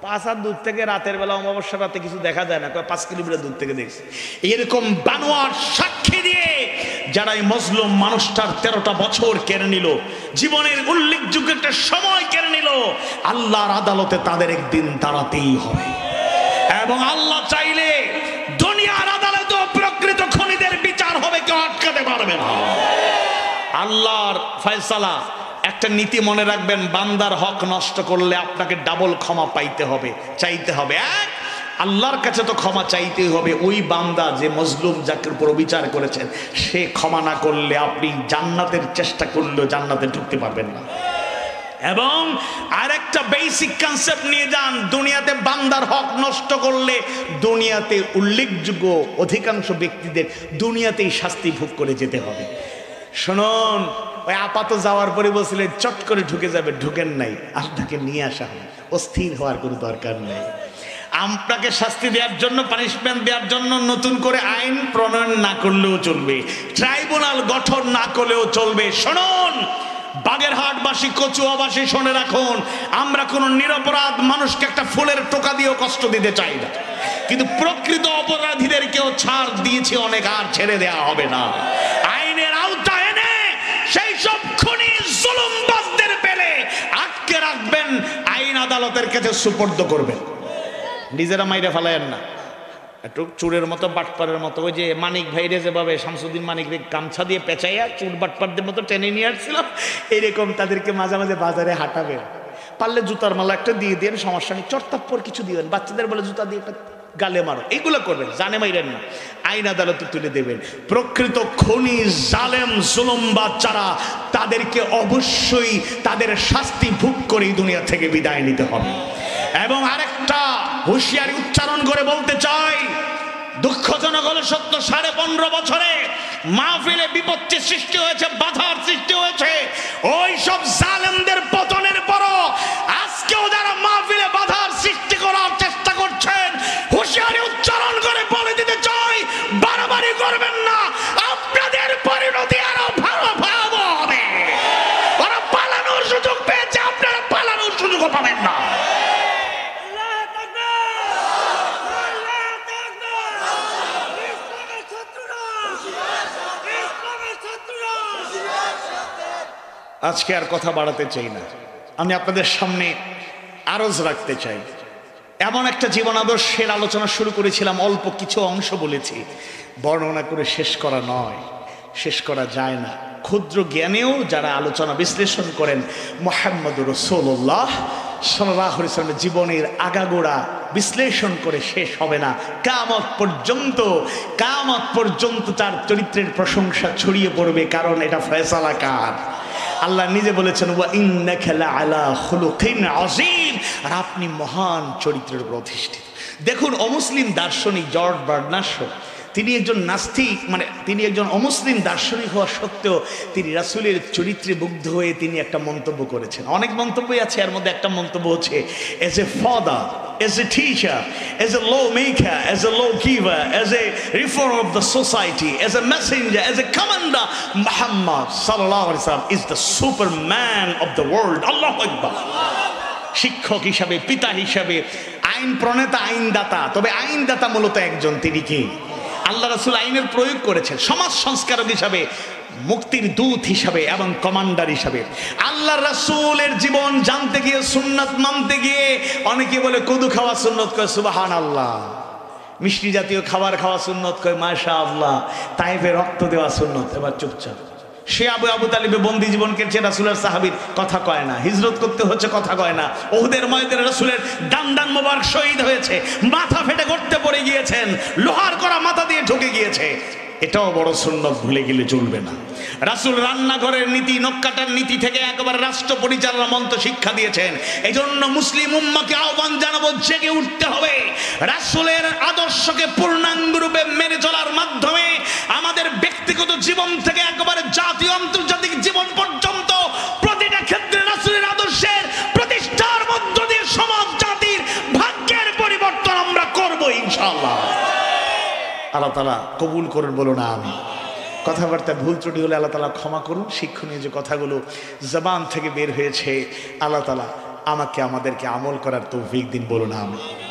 5 হাত দূর থেকে, রাতের বেলা অমাবস্যা রাতে কিছু দেখা যায় না, 5 কিলোমিটার দূর থেকে দেখছে। এরকম বানোয়ার সাক্ষী দিয়ে যারা এই মজলুম মানুষটার 13টা বছর কেড়ে নিল, জীবনের উল্লেখযোগ্য একটা সময় কেড়ে নিল, আল্লাহর আদালতে তাদের একদিন দাঁড়াতেই হবে। এবং আল্লাহ চাইলে দুনিয়ার আদালতে প্রকৃত খুনিদের বিচার হবে, কেউ আটকাতে পারবে না। আল্লাহর ফয়সালা একটা নীতি মনে রাখবেন, বান্দার হক নষ্ট করলে আপনাকে ডাবল ক্ষমা পাইতে হবে, চাইতে হবে। এক, আল্লাহর কাছে তো ক্ষমা চাইতেই হবে। ওই বান্দা যে মজলুম, যাকে উপর বিচার করেছেন, সে ক্ষমা না করলে আপনি জান্নাতের চেষ্টা করলেও জান্নাতে ঢুকতে পারবেন না। এবং আরেকটা বেসিক কনসেপ্ট নিয়ে যান, দুনিয়াতে বান্দার হক নষ্ট করলে দুনিয়াতে উল্লেখযোগ্য অধিকাংশ ব্যক্তিদের দুনিয়াতেই শাস্তি ভোগ করে যেতে হবে। শুনুন, ওই আপাত যাওয়ার পরে বলছিলেন চট করে ঢুকে যাবে, ঢুকেন নাই, আপনাকে নিয়ে আসা হবে। অস্থির হওয়ার কোনো দরকার নেই। আপনাকে শাস্তি দেওয়ার জন্য, পানিশমেন্ট দেওয়ার জন্য নতুন করে আইন প্রণয়ন না করলেও চলবে, ট্রাইব্যুনাল গঠন না করলেও চলবে। শুনুন, বাগেরহাটবাসী, কচুয়াবাসী, শুনে রাখুন, আমরা কোনো নিরপরাধ মানুষকে একটা ফুলের টোকা দিয়েও কষ্ট দিতে চাই না, কিন্তু প্রকৃত অপরাধীদেরকেও ছাড় দিয়েছে অনেক, আর ছেড়ে দেওয়া হবে না। আইনের আওতায় এনে সেই সব খুনি জুলুমবাজদের পেলে আটকে রাখবেন, আইন আদালতের কাছে সুপর্দ করবেন। নিজেরা মাইরে ফেলায়েন না, একটু চুরের মতো, বাটপারের মতো। ওই যে মানিক ভাইরে যেভাবে শামসুদ্দিন মানিকরে গামছা দিয়ে পেঁচাইয়া চুর বাটপারদের মতো টেনে নিয়ে আসছিলাম, এরকম তাদেরকে মাঝে মাঝে বাজারে হাঁটাবে। পারলে জুতার মালা একটা দিয়ে দেন, সমস্যা নেই। চট্টাপ্পর কিছু দিবেন, বাচ্চাদের বলে জুতা দিয়ে একটা গালে মারো, এইগুলো করবেন, জানে মাইরেন না। আইন আদালতে তুলে দেবেন। প্রকৃত খুনি, জালেম, জুলুমবাজ যারা, তাদেরকে অবশ্যই তাদের শাস্তি ভোগ করে দুনিয়া থেকে বিদায় নিতে হবে। এবং আরেকটা হুঁশিয়ারি উচ্চারণ করে বলতে চাই, দুঃখজনক হলো সত্য, 15.5 বছরে মাহফিলে বিপত্তি সৃষ্টি হয়েছে, বাধার সৃষ্টি হয়েছে। ওই সব জালেমদের পতনের পরও আজকেও যারা মাহফিলে বাধার সৃষ্টি করার চেষ্টা করছেন, হুঁশিয়ারি উচ্চারণ করে বলে দিতে চাই, বাড়াবাড়ি করবেন না, আপনাদের পরিণতি আরো ভয়াবহ হবে। ওরা পালানোর সুযোগ পেয়েছে, আপনারা পালানোর সুযোগও পাবেন না। আজকে আর কথা বাড়াতে চাই না, আমি আপনাদের সামনে আরজ রাখতে চাই। এমন একটা জীবন আদর্শের আলোচনা শুরু করেছিলাম, অল্প কিছু অংশ বলেছি, বর্ণনা করে শেষ করা নয়, শেষ করা যায় না। ক্ষুদ্র জ্ঞানেও যারা আলোচনা বিশ্লেষণ করেন, মুহাম্মদুর রাসূলুল্লাহ সাল্লাল্লাহু আলাইহি ওয়াসাল্লামের জীবনের আগাগোড়া বিশ্লেষণ করে শেষ হবে না। কিয়ামত পর্যন্ত তার চরিত্রের প্রশংসা ছড়িয়ে পড়বে, কারণ এটা ফয়সালা কার? আল্লাহ নিজে বলেছেন, ওয়া ইন্নাকা লাআলা খুলুকিন আযীম, আর আপনি মহান চরিত্রের উপর অধিষ্ঠিত। দেখুন, অমুসলিম দার্শনিক জর্জ বার্নার্ড শ, তিনি একজন নাস্তিক, মানে তিনি একজন অমুসলিম দার্শনিক হওয়া সত্ত্বেও তিনি রাসূলের চরিত্রে মুগ্ধ হয়ে তিনি একটা মন্তব্য করেছেন। অনেক মন্তব্যই আছে, এর মধ্যে একটা মন্তব্য হচ্ছে, as a father, as a teacher, as a lawmaker, as a lawgiver, as a reformer of the society, as a messenger, as a commander, Muhammad sallallahu alaihi wasallam is the superman of the world. Allahu Akbar. শিক্ষক হিসাবে, পিতা হিসাবে, আইন প্রণেতা, আইনদাতা, তবে আইনদাতা মূলত একজন, তিনি কি? আল্লাহ রাসূল আইনের প্রয়োগ করেছেন সমাজ সংস্কারক হিসাবে, মুক্তির দূত হিসাবে এবং কমান্ডার হিসাবে। আল্লাহ রাসূলের জীবন জানতে গিয়ে, সুন্নাত মানতে গিয়ে অনেকে বলে কদু খাওয়া সুন্নত, কয় সুবহানাল্লাহ। মিষ্টি জাতীয় খাবার খাওয়া সুন্নত, কয় মাশাআল্লাহ। তাইফে রক্ত দেওয়া সুন্নত। এবার চুপচাপ। সে আবু তালিবে বন্দি জীবন কেটেছে, রাসূলের সাহাবীর কথা কয় না, হিজরত করতে হচ্ছে, কথা কয় না, উহুদের ময়দানে রাসূলের দান মোবারক শহীদ হয়েছে, মাথা ফেটে গর্তে পড়ে গিয়েছেন, লোহার করা মাথা দিয়ে ঢুকে গিয়েছে। এটাও বড় সুন্নত, ভুলে গেলে চলবে না। রাসূল রান্নাঘরের নীতি, নক্কাটার নীতি থেকে একেবারে রাষ্ট্র পরিচালনা মন্ত্র শিক্ষা দিয়েছেন। এই জন্য মুসলিম উম্মাহকে আহ্বান জানাবো, জেগে উঠতে হবে। রাসূলের আদর্শকে পূর্ণাঙ্গ রূপে মেনে চলার মাধ্যমে আমাদের ব্যক্তিগত জীবন থেকে একেবারে জাতীয় আন্তর্জাতিক জীবন পর্যন্ত প্রতিটা ক্ষেত্রে রাসূলের আদর্শের প্রতিষ্ঠার মধ্য দিয়ে ইনশাআল্লাহ। আল্লাহ তাআলা কবুল করুন, বলো না আমি। কথাবার্তা ভুল ত্রুটি হলে আল্লাহ তাআলা ক্ষমা করুন। শিক্ষণীয় যে কথাগুলো জবান থেকে বের হয়েছে, আল্লাহ তাআলা আমাকে আমাদেরকে আমল করার তৌফিক দিন, বলো না আমি।